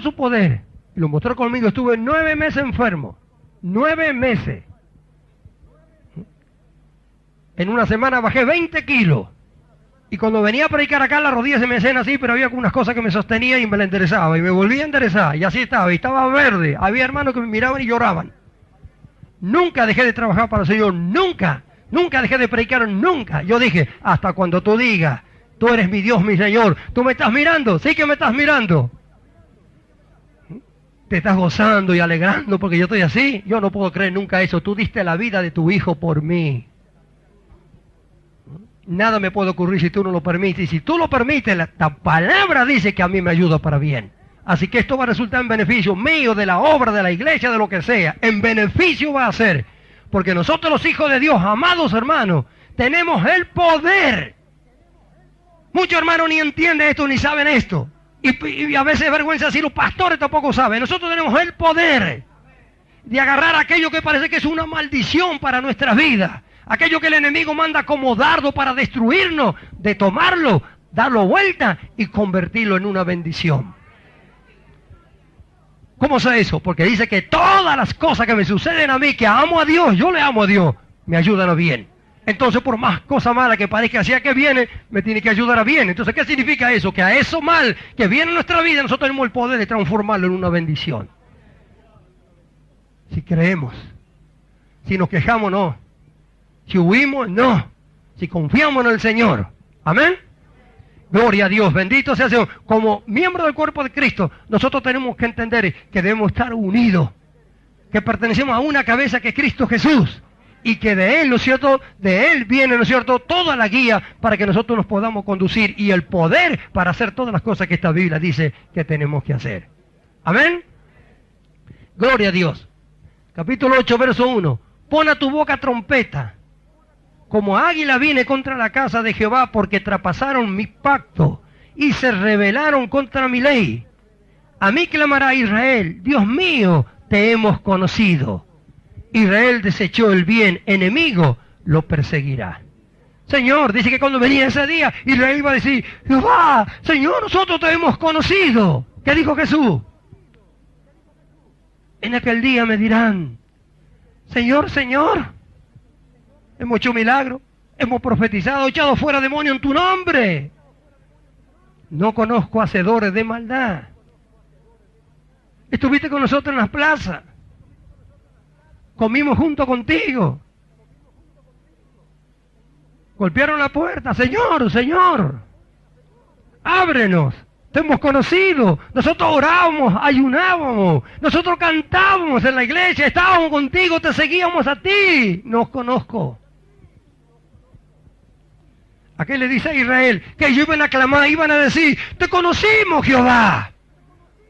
su poder. Y lo mostró conmigo. Estuve 9 meses enfermo. 9 meses. En una semana bajé 20 kilos. Y cuando venía a predicar acá, las rodillas se me hacían así, pero había algunas cosas que me sostenían y me la enderezaba. Y me volvía a enderezar. Y así estaba. Y estaba verde. Había hermanos que me miraban y lloraban. Nunca dejé de trabajar para el Señor. Nunca. Nunca dejé de predicar. Nunca. Yo dije, hasta cuando tú digas, tú eres mi Dios, mi Señor. ¿Tú me estás mirando? Sí que me estás mirando. Te estás gozando y alegrando porque yo estoy así. Yo no puedo creer nunca eso. Tú diste la vida de tu hijo por mí. Nada me puede ocurrir si tú no lo permites. Y si tú lo permites, la palabra dice que a mí me ayuda para bien. Así que esto va a resultar en beneficio mío, de la obra, de la iglesia, de lo que sea. En beneficio va a ser. Porque nosotros los hijos de Dios, amados hermanos, tenemos el poder. Muchos hermanos ni entienden esto, ni saben esto. Y a veces es vergüenza si los pastores tampoco saben. Nosotros tenemos el poder de agarrar aquello que parece que es una maldición para nuestras vidas. Aquello que el enemigo manda como dardo para destruirnos, de tomarlo, darlo vuelta y convertirlo en una bendición. ¿Cómo sé eso? Porque dice que todas las cosas que me suceden a mí, que amo a Dios, yo le amo a Dios, me ayudan a bien. Entonces, por más cosa mala que parezca hacia que viene, me tiene que ayudar a bien. Entonces, ¿qué significa eso? Que a eso mal que viene en nuestra vida, nosotros tenemos el poder de transformarlo en una bendición. Si creemos, si nos quejamos, no. Si huimos, no. Si confiamos en el Señor. Amén. Gloria a Dios. Bendito sea el Señor. Como miembro del cuerpo de Cristo, nosotros tenemos que entender que debemos estar unidos. Que pertenecemos a una cabeza que es Cristo Jesús. Y que de Él, ¿no es cierto? De Él viene, ¿no es cierto? Toda la guía para que nosotros nos podamos conducir. Y el poder para hacer todas las cosas que esta Biblia dice que tenemos que hacer. Amén. Gloria a Dios. Capítulo 8, verso 1. Pon a tu boca trompeta. Como águila vine contra la casa de Jehová, porque traspasaron mi pacto y se rebelaron contra mi ley. A mí clamará Israel, Dios mío, te hemos conocido. Israel desechó el bien, enemigo lo perseguirá. Señor, dice que cuando venía ese día, Israel iba a decir, Jehová, Señor, nosotros te hemos conocido. ¿Qué dijo Jesús? En aquel día me dirán, Señor, Señor, hemos hecho milagros, hemos profetizado, echado fuera demonios en tu nombre. No conozco hacedores de maldad. Estuviste con nosotros en las plazas. Comimos junto contigo. Golpearon la puerta. Señor, Señor, ábrenos. Te hemos conocido. Nosotros orábamos, ayunábamos. Nosotros cantábamos en la iglesia. Estábamos contigo, te seguíamos a ti. Nos conozco. ¿A qué le dice a Israel? Que ellos iban a clamar, iban a decir, te conocimos, Jehová.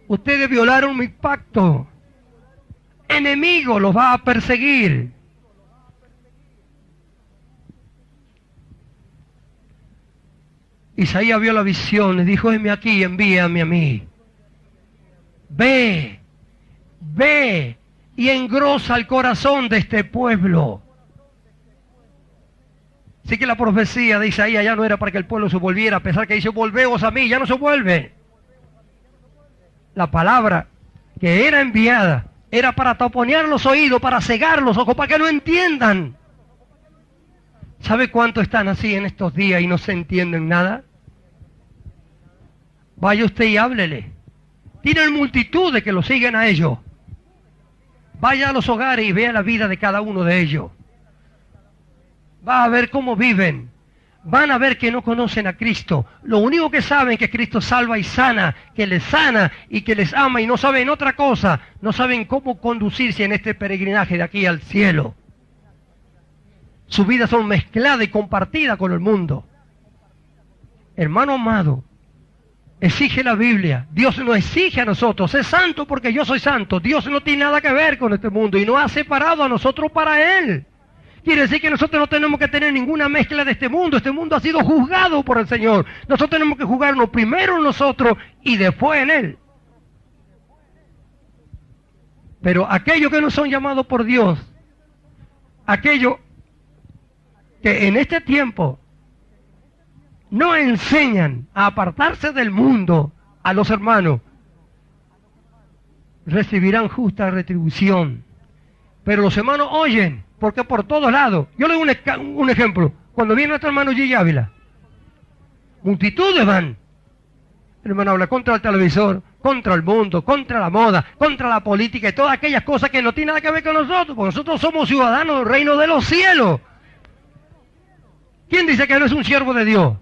Ustedes violaron mi pacto. Enemigo los va a perseguir. Isaías vio la visión y dijo, heme aquí, envíame a mí. Ve, ve y engrosa el corazón de este pueblo. Así que la profecía de Isaías ya no era para que el pueblo se volviera, a pesar que dice, volveos a mí, ya no se vuelve. la palabra que era enviada era para taponear los oídos, para cegar los ojos, para que no entiendan. ¿Sabe cuánto están así en estos días y no se entienden nada? Vaya usted y háblele. Tienen multitud de que lo siguen a ellos. Vaya a los hogares y vea la vida de cada uno de ellos. Va a ver cómo viven. Van a ver que no conocen a Cristo. Lo único que saben es que Cristo salva y sana, que les sana y que les ama, y no saben otra cosa. No saben cómo conducirse en este peregrinaje de aquí al cielo. Sus vidas son mezcladas y compartidas con el mundo. Hermano amado, exige la Biblia. Dios nos exige a nosotros. Es santo porque yo soy santo. Dios no tiene nada que ver con este mundo y nos ha separado a nosotros para Él. Quiere decir que nosotros no tenemos que tener ninguna mezcla de este mundo. Este mundo ha sido juzgado por el Señor. Nosotros tenemos que juzgarnos primero en nosotros y después en Él. Pero aquellos que no son llamados por Dios, aquellos que en este tiempo no enseñan a apartarse del mundo a los hermanos, recibirán justa retribución. Pero los hermanos oyen, porque por todos lados. Yo le doy un ejemplo. Cuando viene nuestro hermano Gigi Ávila, multitudes van. El hermano habla contra el televisor, contra el mundo, contra la moda, contra la política y todas aquellas cosas que no tienen nada que ver con nosotros, porque nosotros somos ciudadanos del reino de los cielos. ¿Quién dice que no es un siervo de Dios?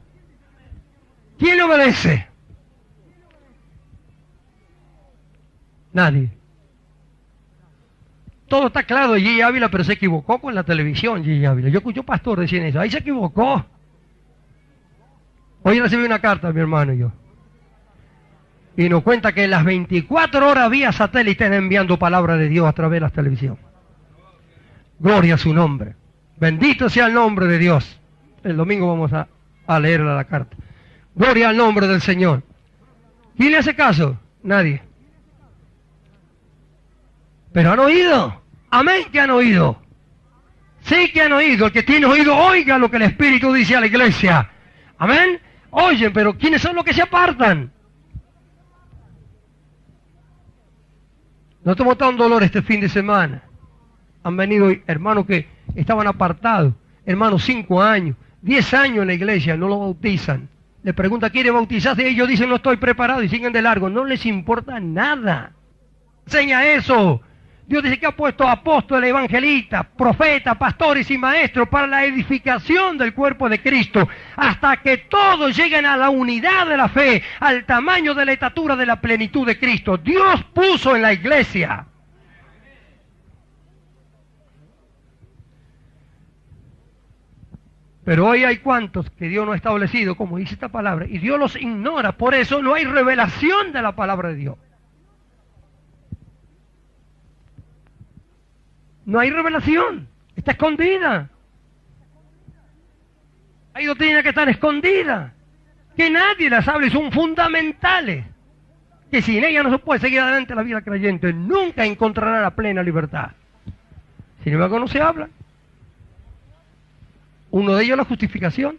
¿Quién le obedece? Nadie. Todo está claro de Gigi Ávila, pero se equivocó con la televisión, Gigi Ávila. Yo escucho pastor decir eso. Ahí se equivocó. Hoy recibí una carta, mi hermano y yo. Y nos cuenta que las 24 horas vía satélite están enviando palabra de Dios a través de la televisión. Gloria a su nombre. Bendito sea el nombre de Dios. El domingo vamos a leerle la carta. Gloria al nombre del Señor. ¿Quién le hace caso? Nadie. Pero han oído. Amén que han oído. Sí que han oído. El que tiene oído, oiga lo que el Espíritu dice a la iglesia. Amén. Oyen, pero ¿quiénes son los que se apartan? No hemos dado un dolor este fin de semana. Han venido hermanos que estaban apartados. Hermanos, 5 años, 10 años en la iglesia, no lo bautizan. Le pregunta, ¿quiere bautizarse? Y ellos dicen, no estoy preparado, y siguen de largo. No les importa nada. Enseña eso. Dios dice que ha puesto apóstoles, evangelistas, profetas, pastores y maestros para la edificación del cuerpo de Cristo, hasta que todos lleguen a la unidad de la fe, al tamaño de la estatura de la plenitud de Cristo. Dios puso en la iglesia. Pero hoy hay cuantos que Dios no ha establecido, como dice esta palabra, y Dios los ignora. Por eso no hay revelación de la palabra de Dios. No hay revelación, está escondida. Hay doctrinas que están escondidas, que nadie las habla y son fundamentales, que sin ellas no se puede seguir adelante la vida creyente. Nunca encontrará la plena libertad. Sin embargo, no se habla. Uno de ellos la justificación.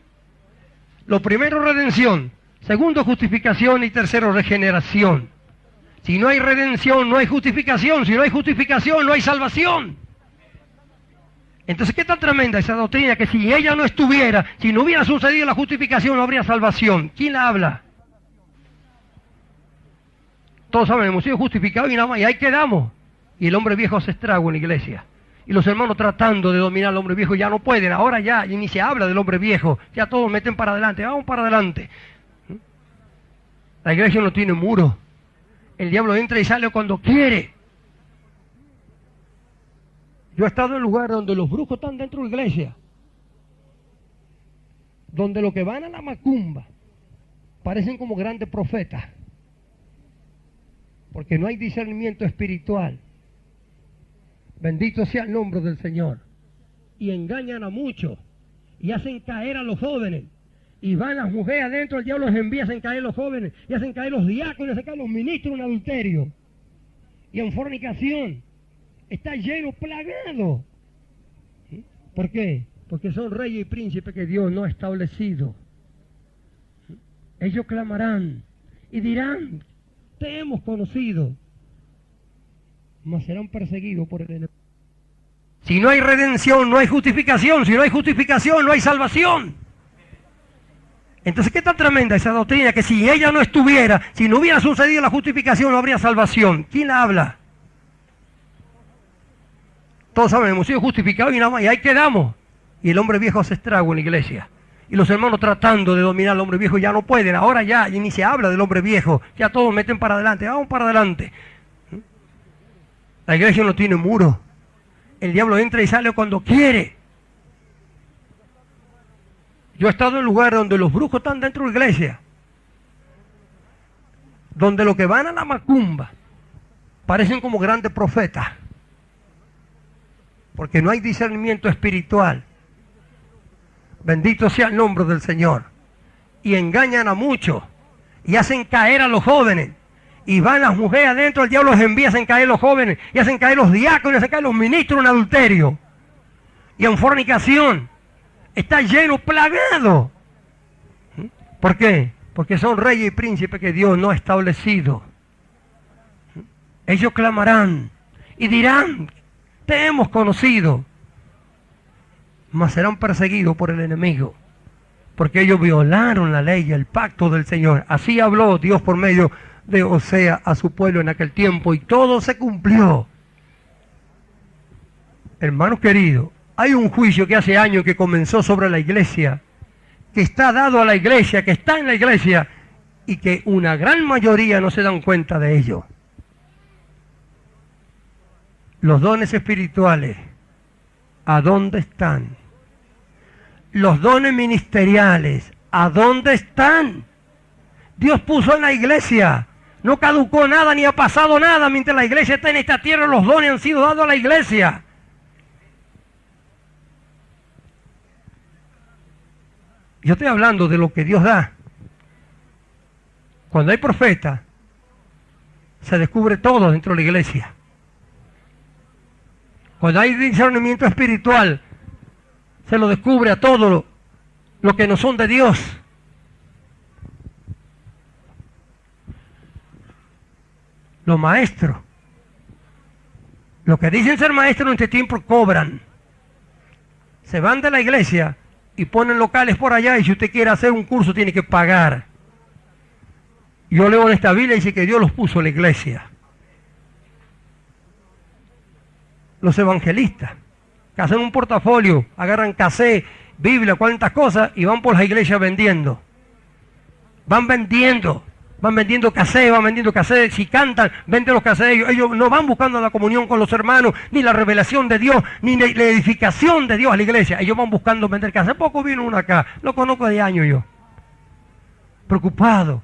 Lo primero, redención. Segundo, justificación. Y tercero, regeneración. Si no hay redención, no hay justificación. Si no hay justificación, no hay salvación. Entonces, ¿qué tan tremenda esa doctrina? Que si ella no estuviera, si no hubiera sucedido la justificación, no habría salvación. ¿Quién la habla? Todos saben, hemos sido justificados y nada más, y ahí quedamos. Y el hombre viejo se estrago en la iglesia. Y los hermanos tratando de dominar al hombre viejo ya no pueden. Ahora ya ni se habla del hombre viejo. Ya todos meten para adelante. Vamos para adelante. La iglesia no tiene muro. El diablo entra y sale cuando quiere. Yo he estado en lugares donde los brujos están dentro de la iglesia. Donde los que van a la macumba parecen como grandes profetas. Porque no hay discernimiento espiritual. Bendito sea el nombre del Señor. Y engañan a muchos. Y hacen caer a los jóvenes. Y van las mujeres adentro, el diablo los envía, hacen caer los jóvenes. Y hacen caer los diáconos, hacen caer los ministros en adulterio. Y en fornicación. Está lleno, plagado. ¿Sí? ¿Por qué? Porque son reyes y príncipes que Dios no ha establecido. ¿Sí? Ellos clamarán y dirán, te hemos conocido, mas serán perseguidos por el enemigo. Si no hay redención, no hay justificación. Si no hay justificación, no hay salvación. Entonces, ¿qué tan tremenda esa doctrina? Que si ella no estuviera, si no hubiera sucedido la justificación, no habría salvación. ¿Quién habla? Todos saben, hemos sido justificados y nada más, y ahí quedamos. Y el hombre viejo se estragó en la iglesia. Y los hermanos tratando de dominar al hombre viejo ya no pueden. Ahora ya ni se habla del hombre viejo. Ya todos meten para adelante. Vamos para adelante. La iglesia no tiene muro. El diablo entra y sale cuando quiere. Yo he estado en lugares donde los brujos están dentro de la iglesia. Donde los que van a la macumba parecen como grandes profetas. Porque no hay discernimiento espiritual. Bendito sea el nombre del Señor. Y engañan a muchos. Y hacen caer a los jóvenes. Y van las mujeres adentro, el diablo los envía, hacen caer los jóvenes. Y hacen caer los diáconos, hacen caer los ministros en adulterio. Y en fornicación. Está lleno, plagado. ¿Por qué? Porque son reyes y príncipes que Dios no ha establecido. Ellos clamarán y dirán, te hemos conocido, mas serán perseguidos por el enemigo, porque ellos violaron la ley y el pacto del Señor. Así habló Dios por medio de Osea a su pueblo en aquel tiempo, y todo se cumplió. Hermanos queridos, hay un juicio que hace años que comenzó sobre la iglesia, que está dado a la iglesia, que está en la iglesia, y que una gran mayoría no se dan cuenta de ello. Los dones espirituales, ¿a dónde están? Los dones ministeriales, ¿a dónde están? Dios puso en la iglesia, no caducó nada ni ha pasado nada. Mientras la iglesia está en esta tierra, los dones han sido dados a la iglesia. Yo estoy hablando de lo que Dios da. Cuando hay profeta, se descubre todo dentro de la iglesia. Cuando hay discernimiento espiritual, se lo descubre a todos los que no son de Dios. Los maestros, los que dicen ser maestros en este tiempo cobran. Se van de la iglesia y ponen locales por allá, y si usted quiere hacer un curso tiene que pagar. Yo leo en esta Biblia y dice que Dios los puso en la iglesia. Los evangelistas, que hacen un portafolio, agarran cassette, Biblia, cuántas cosas, y van por las iglesias vendiendo. Van vendiendo cassette, si cantan, venden los cassettes. Ellos no van buscando la comunión con los hermanos, ni la revelación de Dios, ni la edificación de Dios a la iglesia. Ellos van buscando vender cassette. Hace poco vino uno acá, lo conozco de años yo. Preocupado,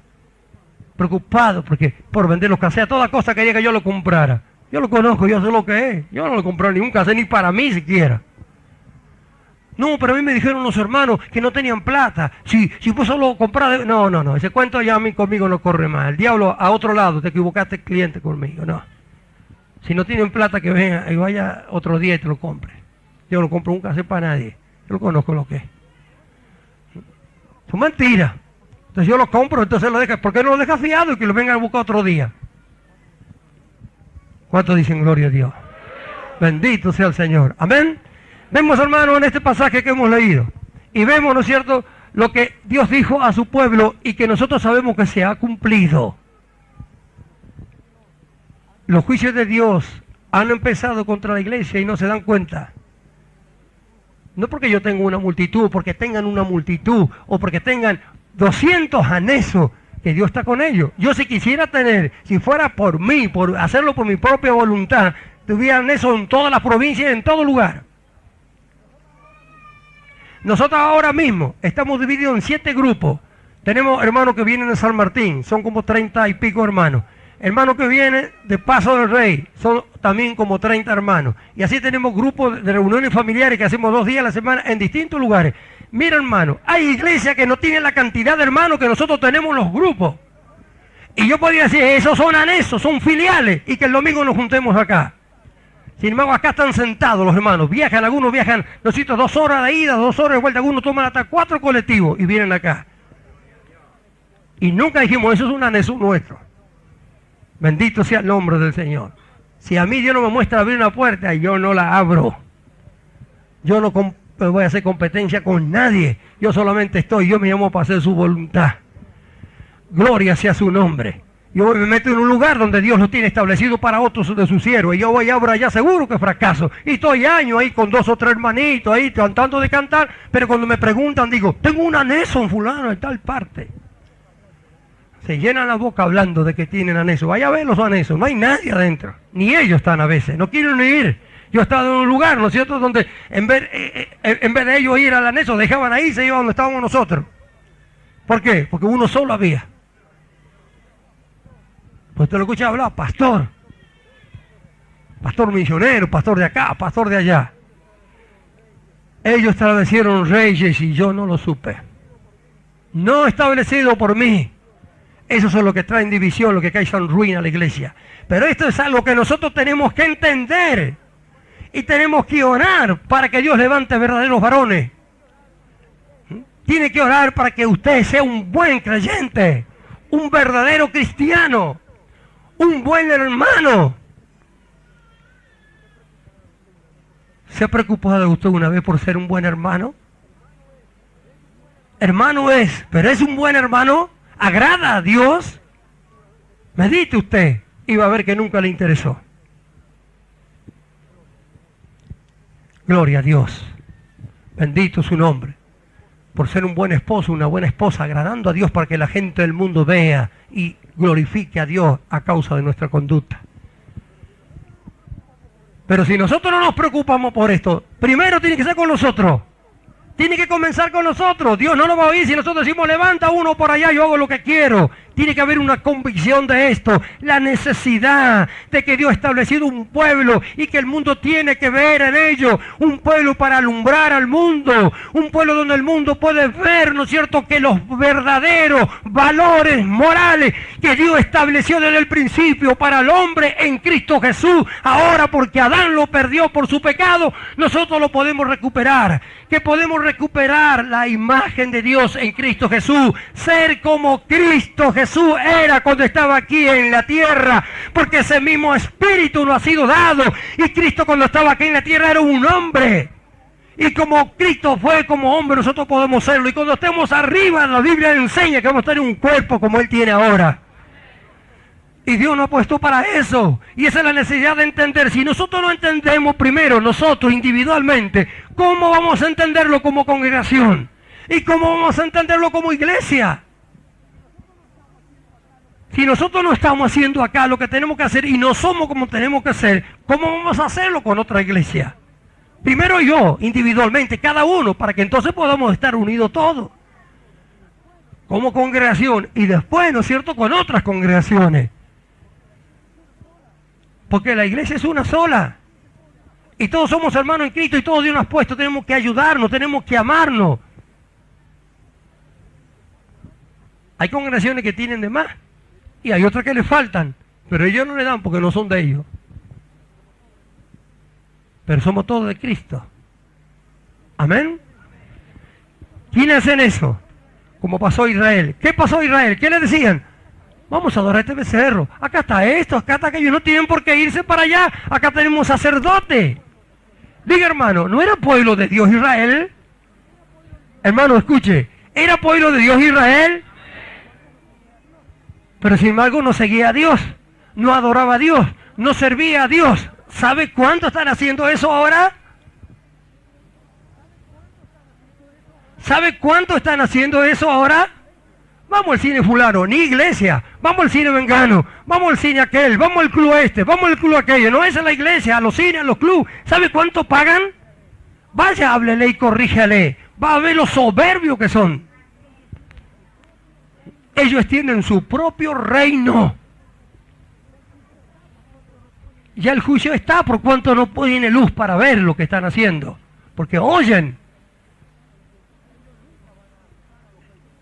porque por vender los cassettes, a toda cosa quería que yo lo comprara. Yo lo conozco, yo sé lo que es. Yo no le compré ningún cassette, ni para mí siquiera. No, pero a mí me dijeron los hermanos que no tenían plata. Si vos solo comprar... No. Ese cuento ya a mí conmigo no corre más. El diablo a otro lado, te equivocaste cliente conmigo. No. Si no tienen plata, que venga y vaya otro día y te lo compre. Yo no compro un cassette para nadie. Yo lo conozco lo que es. Son mentiras. Entonces yo lo compro, entonces lo deja. ¿Por qué no lo deja fiado y que lo vengan a buscar otro día? ¿Cuántos dicen gloria a Dios? Bendito sea el Señor. Amén. Vemos, hermanos, en este pasaje que hemos leído. Y vemos, ¿no es cierto?, lo que Dios dijo a su pueblo y que nosotros sabemos que se ha cumplido. Los juicios de Dios han empezado contra la iglesia y no se dan cuenta. No porque yo tenga una multitud, porque tengan una multitud, o porque tengan 200 anexos, que Dios está con ellos. Yo si quisiera tener, si fuera por mí, por hacerlo por mi propia voluntad, tuvieran eso en todas las provincias, en todo lugar. Nosotros ahora mismo estamos divididos en 7 grupos. Tenemos hermanos que vienen de San Martín, son como 30 y pico hermanos. Hermanos que vienen de Paso del Rey, son también como 30 hermanos. Y así tenemos grupos de reuniones familiares que hacemos 2 días a la semana en distintos lugares. Mira, hermano, hay iglesias que no tienen la cantidad de hermanos que nosotros tenemos en los grupos. Y yo podría decir, esos son anexos, son filiales, y que el domingo nos juntemos acá. Sin embargo, acá están sentados los hermanos, viajan, algunos viajan, nosotros 2 horas de ida, 2 horas de vuelta, algunos toman hasta 4 colectivos y vienen acá. Y nunca dijimos, eso es un anexo nuestro. Bendito sea el nombre del Señor. Si a mí Dios no me muestra abrir una puerta, yo no la abro. Yo no voy a hacer competencia con nadie. Yo solamente yo me llamo para hacer su voluntad. Gloria sea su nombre. Yo me meto en un lugar donde Dios lo tiene establecido para otros de sus siervos. Y yo voy a abrir allá seguro que fracaso. Y estoy años ahí con 2 o 3 hermanitos ahí tratando de cantar. Pero cuando me preguntan, digo, tengo un anexo en fulano en tal parte. Se llenan la boca hablando de que tienen anexo. Vaya a ver los anexos. No hay nadie adentro. Ni ellos están a veces. No quieren ni ir. Yo he estado en un lugar, ¿no es cierto?, donde en vez de ellos ir al anexo, dejaban ahí y se iban donde estábamos nosotros. ¿Por qué? Porque uno solo había. Pues usted lo escucha hablar, pastor. Pastor misionero, pastor de acá, pastor de allá. Ellos establecieron reyes y yo no lo supe. No establecido por mí. Eso es lo que traen división, lo que causa ruina a la iglesia. Pero esto es algo que nosotros tenemos que entender. Y tenemos que orar para que Dios levante verdaderos varones. Tiene que orar para que usted sea un buen creyente, un verdadero cristiano, un buen hermano. ¿Se ha preocupado usted una vez por ser un buen hermano? Hermano es, pero es un buen hermano, agrada a Dios. Medite usted y va a ver que nunca le interesó. Gloria a Dios. Bendito su nombre. Por ser un buen esposo, una buena esposa, agradando a Dios para que la gente del mundo vea y glorifique a Dios a causa de nuestra conducta. Pero si nosotros no nos preocupamos por esto, primero tiene que ser con nosotros. Tiene que comenzar con nosotros. Dios no lo va a oír si nosotros decimos, levanta uno por allá, yo hago lo que quiero. Tiene que haber una convicción de esto. La necesidad de que Dios ha establecido un pueblo y que el mundo tiene que ver en ello. Un pueblo para alumbrar al mundo. Un pueblo donde el mundo puede ver, ¿no es cierto?, que los verdaderos valores morales que Dios estableció desde el principio para el hombre en Cristo Jesús. Ahora, porque Adán lo perdió por su pecado, nosotros lo podemos recuperar. Que podemos recuperar la imagen de Dios en Cristo Jesús. Ser como Cristo Jesús era cuando estaba aquí en la tierra, porque ese mismo espíritu nos ha sido dado, y Cristo cuando estaba aquí en la tierra era un hombre, y como Cristo fue como hombre, nosotros podemos serlo, y cuando estemos arriba, la Biblia enseña que vamos a tener un cuerpo como Él tiene ahora, y Dios nos ha puesto para eso, y esa es la necesidad de entender. Si nosotros no entendemos primero, nosotros individualmente, ¿cómo vamos a entenderlo como congregación? ¿Y cómo vamos a entenderlo como iglesia? Si nosotros no estamos haciendo acá lo que tenemos que hacer y no somos como tenemos que ser, ¿cómo vamos a hacerlo con otra iglesia? Primero yo, individualmente, cada uno, para que entonces podamos estar unidos todos, como congregación, y después, ¿no es cierto?, con otras congregaciones. Porque la iglesia es una sola, y todos somos hermanos en Cristo, y todos Dios nos ha puesto, tenemos que ayudarnos, tenemos que amarnos. Hay congregaciones que tienen de más, y hay otras que le faltan, pero ellos no le dan porque no son de ellos. Pero somos todos de Cristo. Amén. ¿Quiénes hacen eso? Como pasó Israel. ¿Qué pasó Israel? ¿Qué le decían? Vamos a adorar este becerro. Acá está esto, acá está aquello. No tienen por qué irse para allá. Acá tenemos sacerdote. Diga, hermano, ¿no era pueblo de Dios Israel? Hermano, escuche. ¿Era pueblo de Dios Israel? Pero sin embargo no seguía a Dios, no adoraba a Dios, no servía a Dios. ¿Sabe cuánto están haciendo eso ahora? ¿Sabe cuánto están haciendo eso ahora? Vamos al cine fulano, ni iglesia, vamos al cine vengano, vamos al cine aquel, vamos al club este, vamos al club aquello. No es a la iglesia, a los cines, a los clubes. ¿Sabe cuánto pagan? Vaya, háblele y corríjale. Va a ver lo soberbios que son. Ellos tienen su propio reino. Ya el juicio está por cuanto no tiene luz para ver lo que están haciendo. Porque oyen.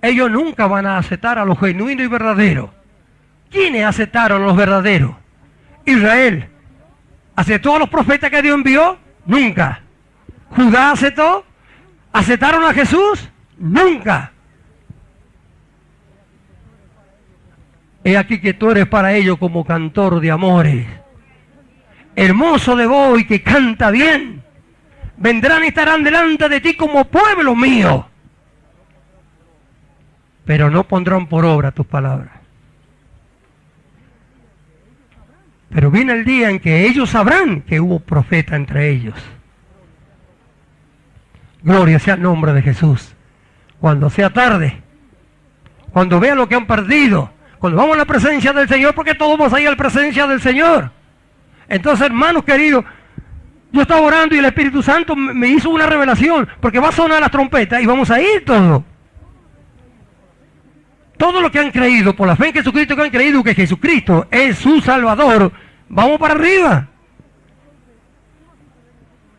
Ellos nunca van a aceptar a los genuinos y verdaderos. ¿Quiénes aceptaron a los verdaderos? Israel. ¿Aceptó a los profetas que Dios envió? Nunca. ¿Judá aceptó? ¿Aceptaron a Jesús? Nunca. he aquí que tú eres para ellos como cantor de amores, hermoso de voz y que canta bien. Vendrán y estarán delante de ti como pueblo mío, pero no pondrán por obra tus palabras. Pero viene el día en que ellos sabrán que hubo profeta entre ellos. Gloria sea el nombre de Jesús. Cuando sea tarde, cuando vean lo que han perdido, cuando vamos a la presencia del Señor, porque todos vamos a ir a la presencia del Señor. Entonces, hermanos queridos, yo estaba orando y el Espíritu Santo me hizo una revelación, porque va a sonar la trompeta y vamos a ir todos. Todos los que han creído, por la fe en Jesucristo, que han creído que Jesucristo es su Salvador, vamos para arriba.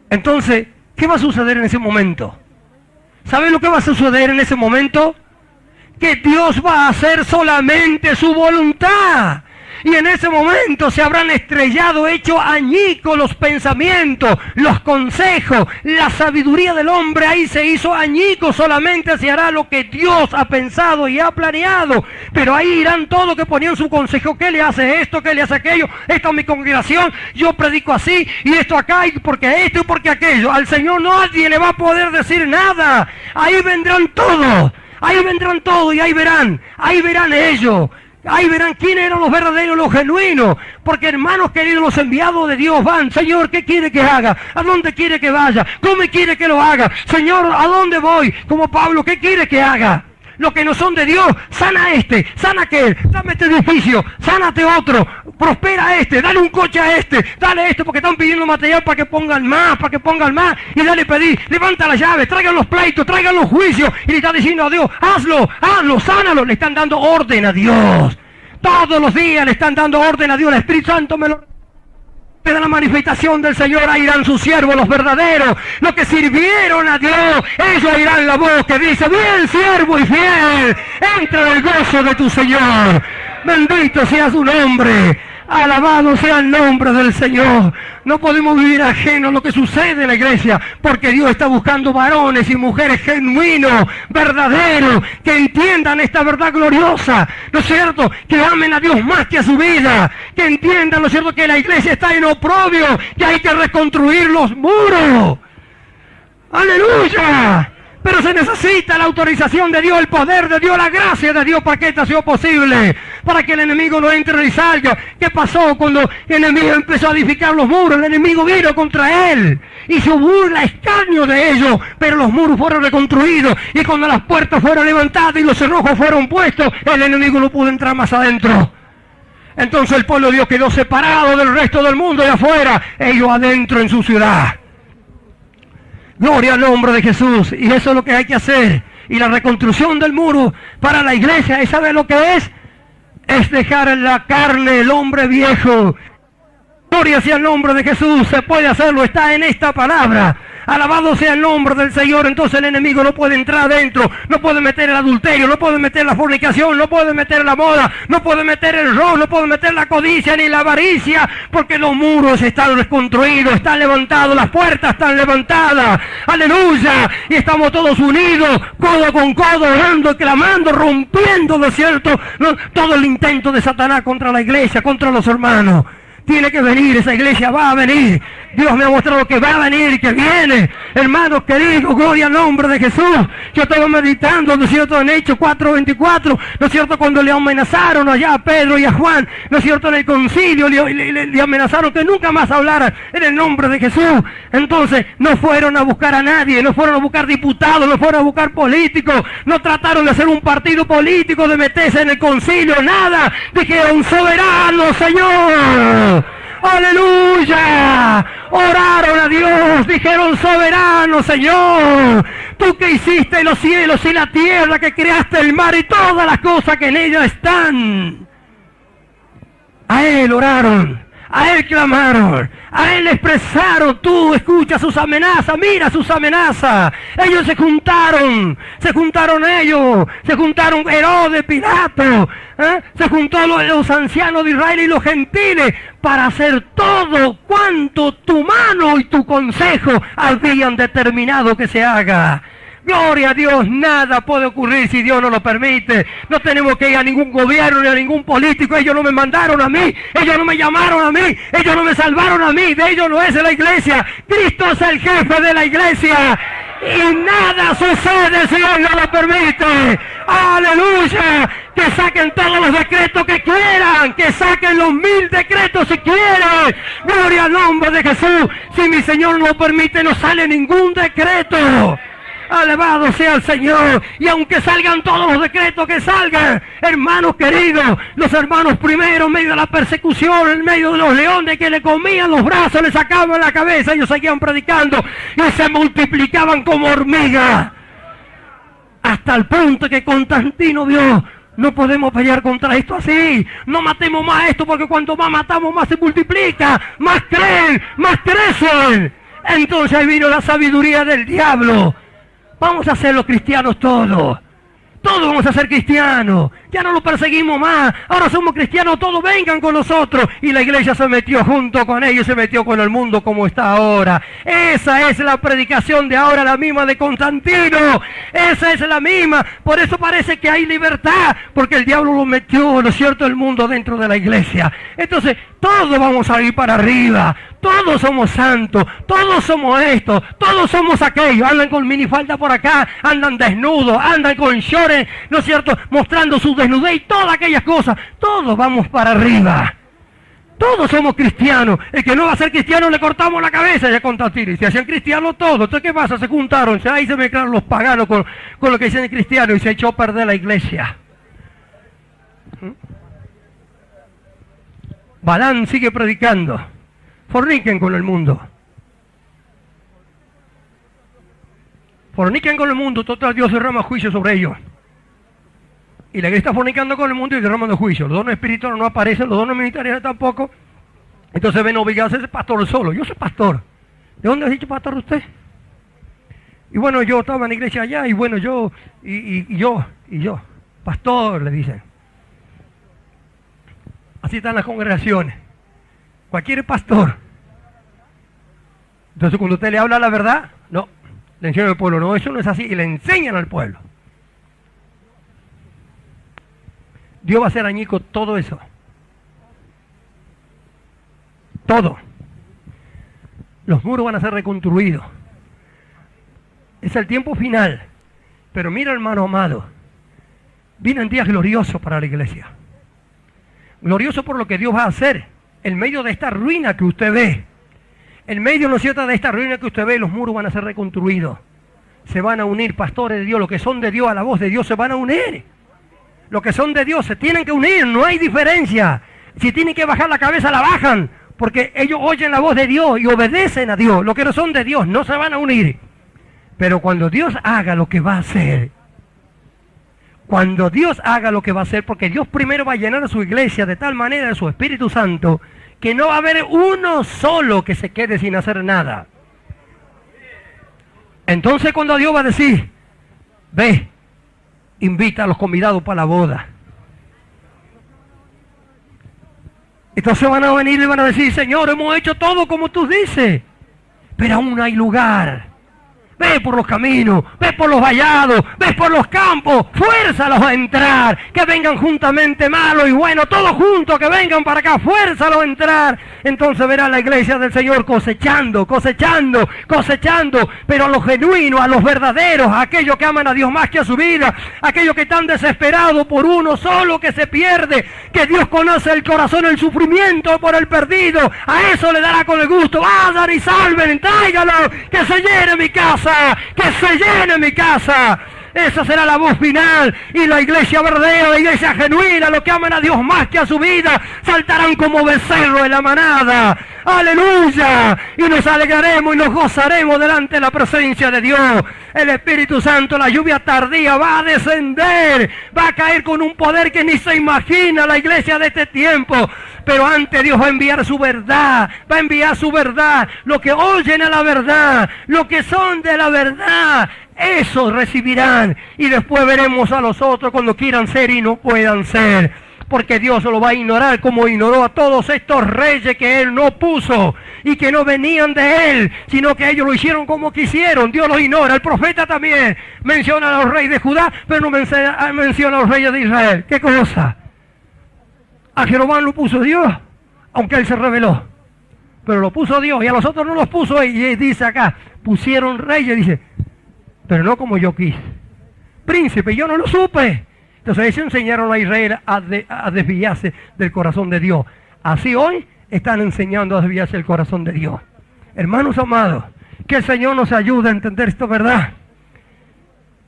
Entonces, ¿qué va a suceder en ese momento? ¿Saben lo que va a suceder en ese momento? Que Dios va a hacer solamente su voluntad. Y en ese momento se habrán estrellado, hecho añicos los pensamientos, los consejos, la sabiduría del hombre. Ahí se hizo añico, solamente se hará lo que Dios ha pensado y ha planeado. Pero ahí irán todos que ponían su consejo, ¿qué le hace esto? ¿Qué le hace aquello? Esta es mi congregación, yo predico así, y esto acá, y porque esto y porque aquello. Al Señor nadie le va a poder decir nada. Ahí vendrán todos y ahí verán ellos. Ahí verán quiénes eran los verdaderos, los genuinos. Porque, hermanos queridos, los enviados de Dios van. Señor, ¿qué quiere que haga? ¿A dónde quiere que vaya? ¿Cómo quiere que lo haga? Señor, ¿a dónde voy? Como Pablo, ¿qué quiere que haga? Los que no son de Dios, sana a este, sana a aquel, dame este edificio, sánate otro, prospera a este, dale un coche a este, dale esto, porque están pidiendo material para que pongan más, y dale pedir, levanta la llave, traigan los pleitos, traigan los juicios, y le está diciendo a Dios, hazlo, sánalo, le están dando orden a Dios. Todos los días le están dando orden a Dios, el Espíritu Santo me lo... de la manifestación del Señor, ahí irán sus siervos, los verdaderos, los que sirvieron a Dios. Ellos oirán la voz que dice, bien siervo y fiel, entra en el gozo de tu Señor. Bendito sea su nombre, alabado sea el nombre del Señor. No podemos vivir ajenos a lo que sucede en la iglesia, porque Dios está buscando varones y mujeres genuinos, verdaderos, que entiendan esta verdad gloriosa, ¿no es cierto? Que amen a Dios más que a su vida, que entiendan, ¿no es cierto?, que la iglesia está en oprobio, que hay que reconstruir los muros. ¡Aleluya! Pero se necesita la autorización de Dios, el poder de Dios, la gracia de Dios para que esto sea posible, para que el enemigo no entre y salga. ¿Qué pasó cuando el enemigo empezó a edificar los muros? El enemigo vino contra él y se burla, escarnio de ellos, pero los muros fueron reconstruidos, y cuando las puertas fueron levantadas y los cerrojos fueron puestos, el enemigo no pudo entrar más adentro. Entonces el pueblo de Dios quedó separado del resto del mundo de afuera, ellos adentro en su ciudad. Gloria al nombre de Jesús. Y eso es lo que hay que hacer. Y la reconstrucción del muro para la iglesia, ¿sabe lo que es? Es dejar en la carne el hombre viejo. Gloria sea el nombre de Jesús. Se puede hacerlo, está en esta palabra. Alabado sea el nombre del Señor. Entonces el enemigo no puede entrar adentro, no puede meter el adulterio, no puede meter la fornicación, no puede meter la moda, no puede meter el robo, no puede meter la codicia ni la avaricia, porque los muros están reconstruidos, están levantados, las puertas están levantadas. Aleluya. Y estamos todos unidos, codo con codo, orando, clamando, rompiendo, ¿no es cierto?, todo el intento de Satanás contra la iglesia, contra los hermanos. Tiene que venir, esa iglesia va a venir. Dios me ha mostrado que va a venir y que viene. Hermanos queridos, gloria al nombre de Jesús. Yo estaba meditando, ¿no es cierto?, en Hechos 4:24, ¿no es cierto?, cuando le amenazaron allá a Pedro y a Juan, ¿no es cierto?, en el concilio le amenazaron que nunca más hablaran en el nombre de Jesús. Entonces no fueron a buscar a nadie, no fueron a buscar diputados, no fueron a buscar políticos, no trataron de hacer un partido político, de meterse en el concilio, nada. Dijeron, soberano Señor. ¡Aleluya! Oraron a Dios, dijeron, soberano Señor, tú que hiciste los cielos y la tierra, que creaste el mar y todas las cosas que en ella están. A Él oraron, a Él clamaron, a Él expresaron. Tú escucha sus amenazas, mira sus amenazas. Ellos se juntaron ellos, se juntaron Herodes, Pilato, se juntó los ancianos de Israel y los gentiles para hacer todo cuanto tu mano y tu consejo habían determinado que se haga. Gloria a Dios, nada puede ocurrir si Dios no lo permite. No tenemos que ir a ningún gobierno ni a ningún político. Ellos no me mandaron a mí, ellos no me llamaron a mí, ellos no me salvaron a mí. De ellos no es la iglesia. Cristo es el jefe de la iglesia. Y nada sucede si Él no lo permite. ¡Aleluya! Que saquen todos los decretos que quieran. Que saquen los 1000 decretos si quieren. Gloria al nombre de Jesús. Si mi Señor no lo permite, no sale ningún decreto. Alabado sea el Señor. Y aunque salgan todos los decretos que salgan, hermanos queridos, los hermanos primero en medio de la persecución, en medio de los leones que le comían los brazos, le sacaban la cabeza, ellos seguían predicando y se multiplicaban como hormigas. Hasta el punto que Constantino vio: no podemos pelear contra esto así. No matemos más esto, porque cuanto más matamos, más se multiplica, más creen, más crecen. Entonces ahí vino la sabiduría del diablo. Vamos a ser los cristianos todos. Todos vamos a ser cristianos. Ya no los perseguimos más. Ahora somos cristianos todos. Vengan con nosotros. Y la iglesia se metió junto con ellos. Se metió con el mundo como está ahora. Esa es la predicación de ahora, la misma de Constantino. Esa es la misma. Por eso parece que hay libertad. Porque el diablo lo metió, ¿no es cierto?, el mundo dentro de la iglesia. Entonces todos vamos a ir para arriba. Todos somos santos, todos somos estos, todos somos aquellos. Andan con minifalda por acá, andan desnudos, andan con shorts, ¿no es cierto?, mostrando su desnudez y todas aquellas cosas. Todos vamos para arriba. Todos somos cristianos. El que no va a ser cristiano le cortamos la cabeza, ya Constantino. Y se hacían cristianos todos. Entonces, ¿qué pasa? Se juntaron, ahí se mezclaron los paganos con lo que dicen cristianos y se echó a perder la iglesia. Balán sigue predicando: forniquen con el mundo. Forniquen con el mundo, total Dios derrama juicio sobre ellos. Y la iglesia está fornicando con el mundo y derramando juicio. Los dones espirituales no aparecen, los dones ministeriales tampoco. Entonces ven obligados a ser pastor solo. Yo soy pastor. ¿De dónde has dicho pastor usted? Y bueno, yo estaba en la iglesia allá, y bueno, yo, pastor, le dicen. Así están las congregaciones. Cualquier pastor. Entonces cuando usted le habla la verdad, no, le enseñan al pueblo: no, eso no es así, y le enseñan al pueblo. Dios va a hacer añico todo eso. Todo. Los muros van a ser reconstruidos. Es el tiempo final. Pero mira, hermano amado, vienen días gloriosos para la iglesia. Glorioso por lo que Dios va a hacer en medio de esta ruina que usted ve. En medio, ¿no es cierto?, de esta ruina que usted ve, los muros van a ser reconstruidos. Se van a unir pastores de Dios, los que son de Dios, a la voz de Dios se van a unir. Los que son de Dios se tienen que unir, no hay diferencia. Si tienen que bajar la cabeza, la bajan, porque ellos oyen la voz de Dios y obedecen a Dios. Los que no son de Dios no se van a unir. Pero cuando Dios haga lo que va a hacer, porque Dios primero va a llenar a su iglesia de tal manera de su Espíritu Santo, que no va a haber uno solo que se quede sin hacer nada. Entonces cuando Dios va a decir: ve, invita a los convidados para la boda. Entonces van a venir y van a decir: Señor, hemos hecho todo como tú dices, pero aún hay lugar. Ve por los caminos, ve por los vallados, ve por los campos, fuérzalos a entrar, que vengan juntamente malos y buenos, todos juntos, que vengan para acá, fuérzalos a entrar. Entonces verá la iglesia del Señor cosechando, pero a los genuinos, a los verdaderos, a aquellos que aman a Dios más que a su vida, aquellos que están desesperados por uno solo que se pierde, que Dios conoce el corazón, el sufrimiento por el perdido, a eso le dará con el gusto. Vayan y salven, tráigalo, que se llene mi casa. Que se llene mi casa. Esa será la voz final. Y la iglesia verdadera, la iglesia genuina, los que aman a Dios más que a su vida, saltarán como becerro en la manada. ¡Aleluya! Y nos alegraremos y nos gozaremos delante de la presencia de Dios. El Espíritu Santo, la lluvia tardía va a descender, va a caer con un poder que ni se imagina la iglesia de este tiempo. Pero antes Dios va a enviar su verdad, Los que oyen a la verdad, los que son de la verdad, esos recibirán. Y después veremos a los otros cuando quieran ser y no puedan ser. porque Dios lo va a ignorar como ignoró a todos estos reyes que Él no puso y que no venían de Él, sino que ellos lo hicieron como quisieron. Dios los ignora. El profeta también menciona a los reyes de Judá, pero no menciona a los reyes de Israel. ¿Qué cosa? A Jeroboam lo puso Dios, aunque Él se rebeló. Pero lo puso Dios y a los otros no los puso Él. Y dice acá, pusieron reyes, dice, pero no como yo quise. Príncipe, yo no lo supe. Entonces ellos enseñaron a Israel a desviarse del corazón de Dios. Así hoy están enseñando a desviarse del corazón de Dios. Hermanos amados, que el Señor nos ayude a entender esto, ¿verdad?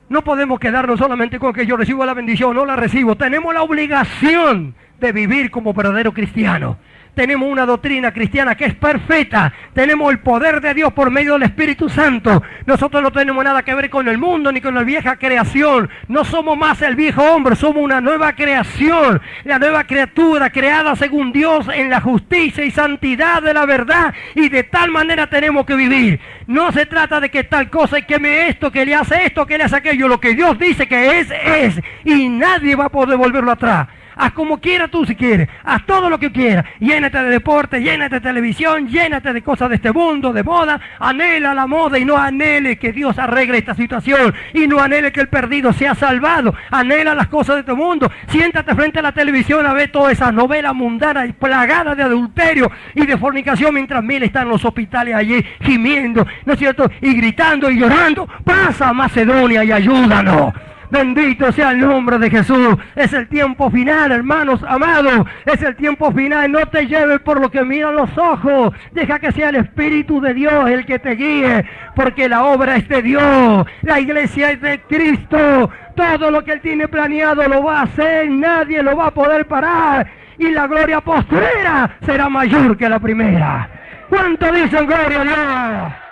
No podemos quedarnos solamente con que yo recibo la bendición, no la recibo. Tenemos la obligación de vivir como verdaderos cristianos. Tenemos una doctrina cristiana que es perfecta. Tenemos el poder de Dios por medio del Espíritu Santo. Nosotros no tenemos nada que ver con el mundo ni con la vieja creación. No somos más el viejo hombre, somos una nueva creación. La nueva criatura creada según Dios en la justicia y santidad de la verdad. Y de tal manera tenemos que vivir. No se trata de que tal cosa y que me esto, que le hace esto, que le hace aquello. Lo que Dios dice que es. Y nadie va a poder volverlo atrás. Haz como quieras tú si quieres, haz todo lo que quieras, llénate de deporte, llénate de televisión, llénate de cosas de este mundo, de moda, anhela la moda y no anhele que Dios arregle esta situación, y no anhele que el perdido sea salvado, anhela las cosas de este mundo, siéntate frente a la televisión a ver todas esas novelas mundanas y plagadas de adulterio y de fornicación mientras miles están en los hospitales allí gimiendo, ¿no es cierto? Y gritando y llorando. Pasa a Macedonia y ayúdanos. Bendito sea el nombre de Jesús. Es el tiempo final, hermanos amados. Es el tiempo final. No te lleves por lo que miran los ojos. Deja que sea el Espíritu de Dios el que te guíe. Porque la obra es de Dios. La iglesia es de Cristo. Todo lo que Él tiene planeado lo va a hacer. Nadie lo va a poder parar. Y la gloria postrera será mayor que la primera. ¿Cuánto dicen gloria a Dios?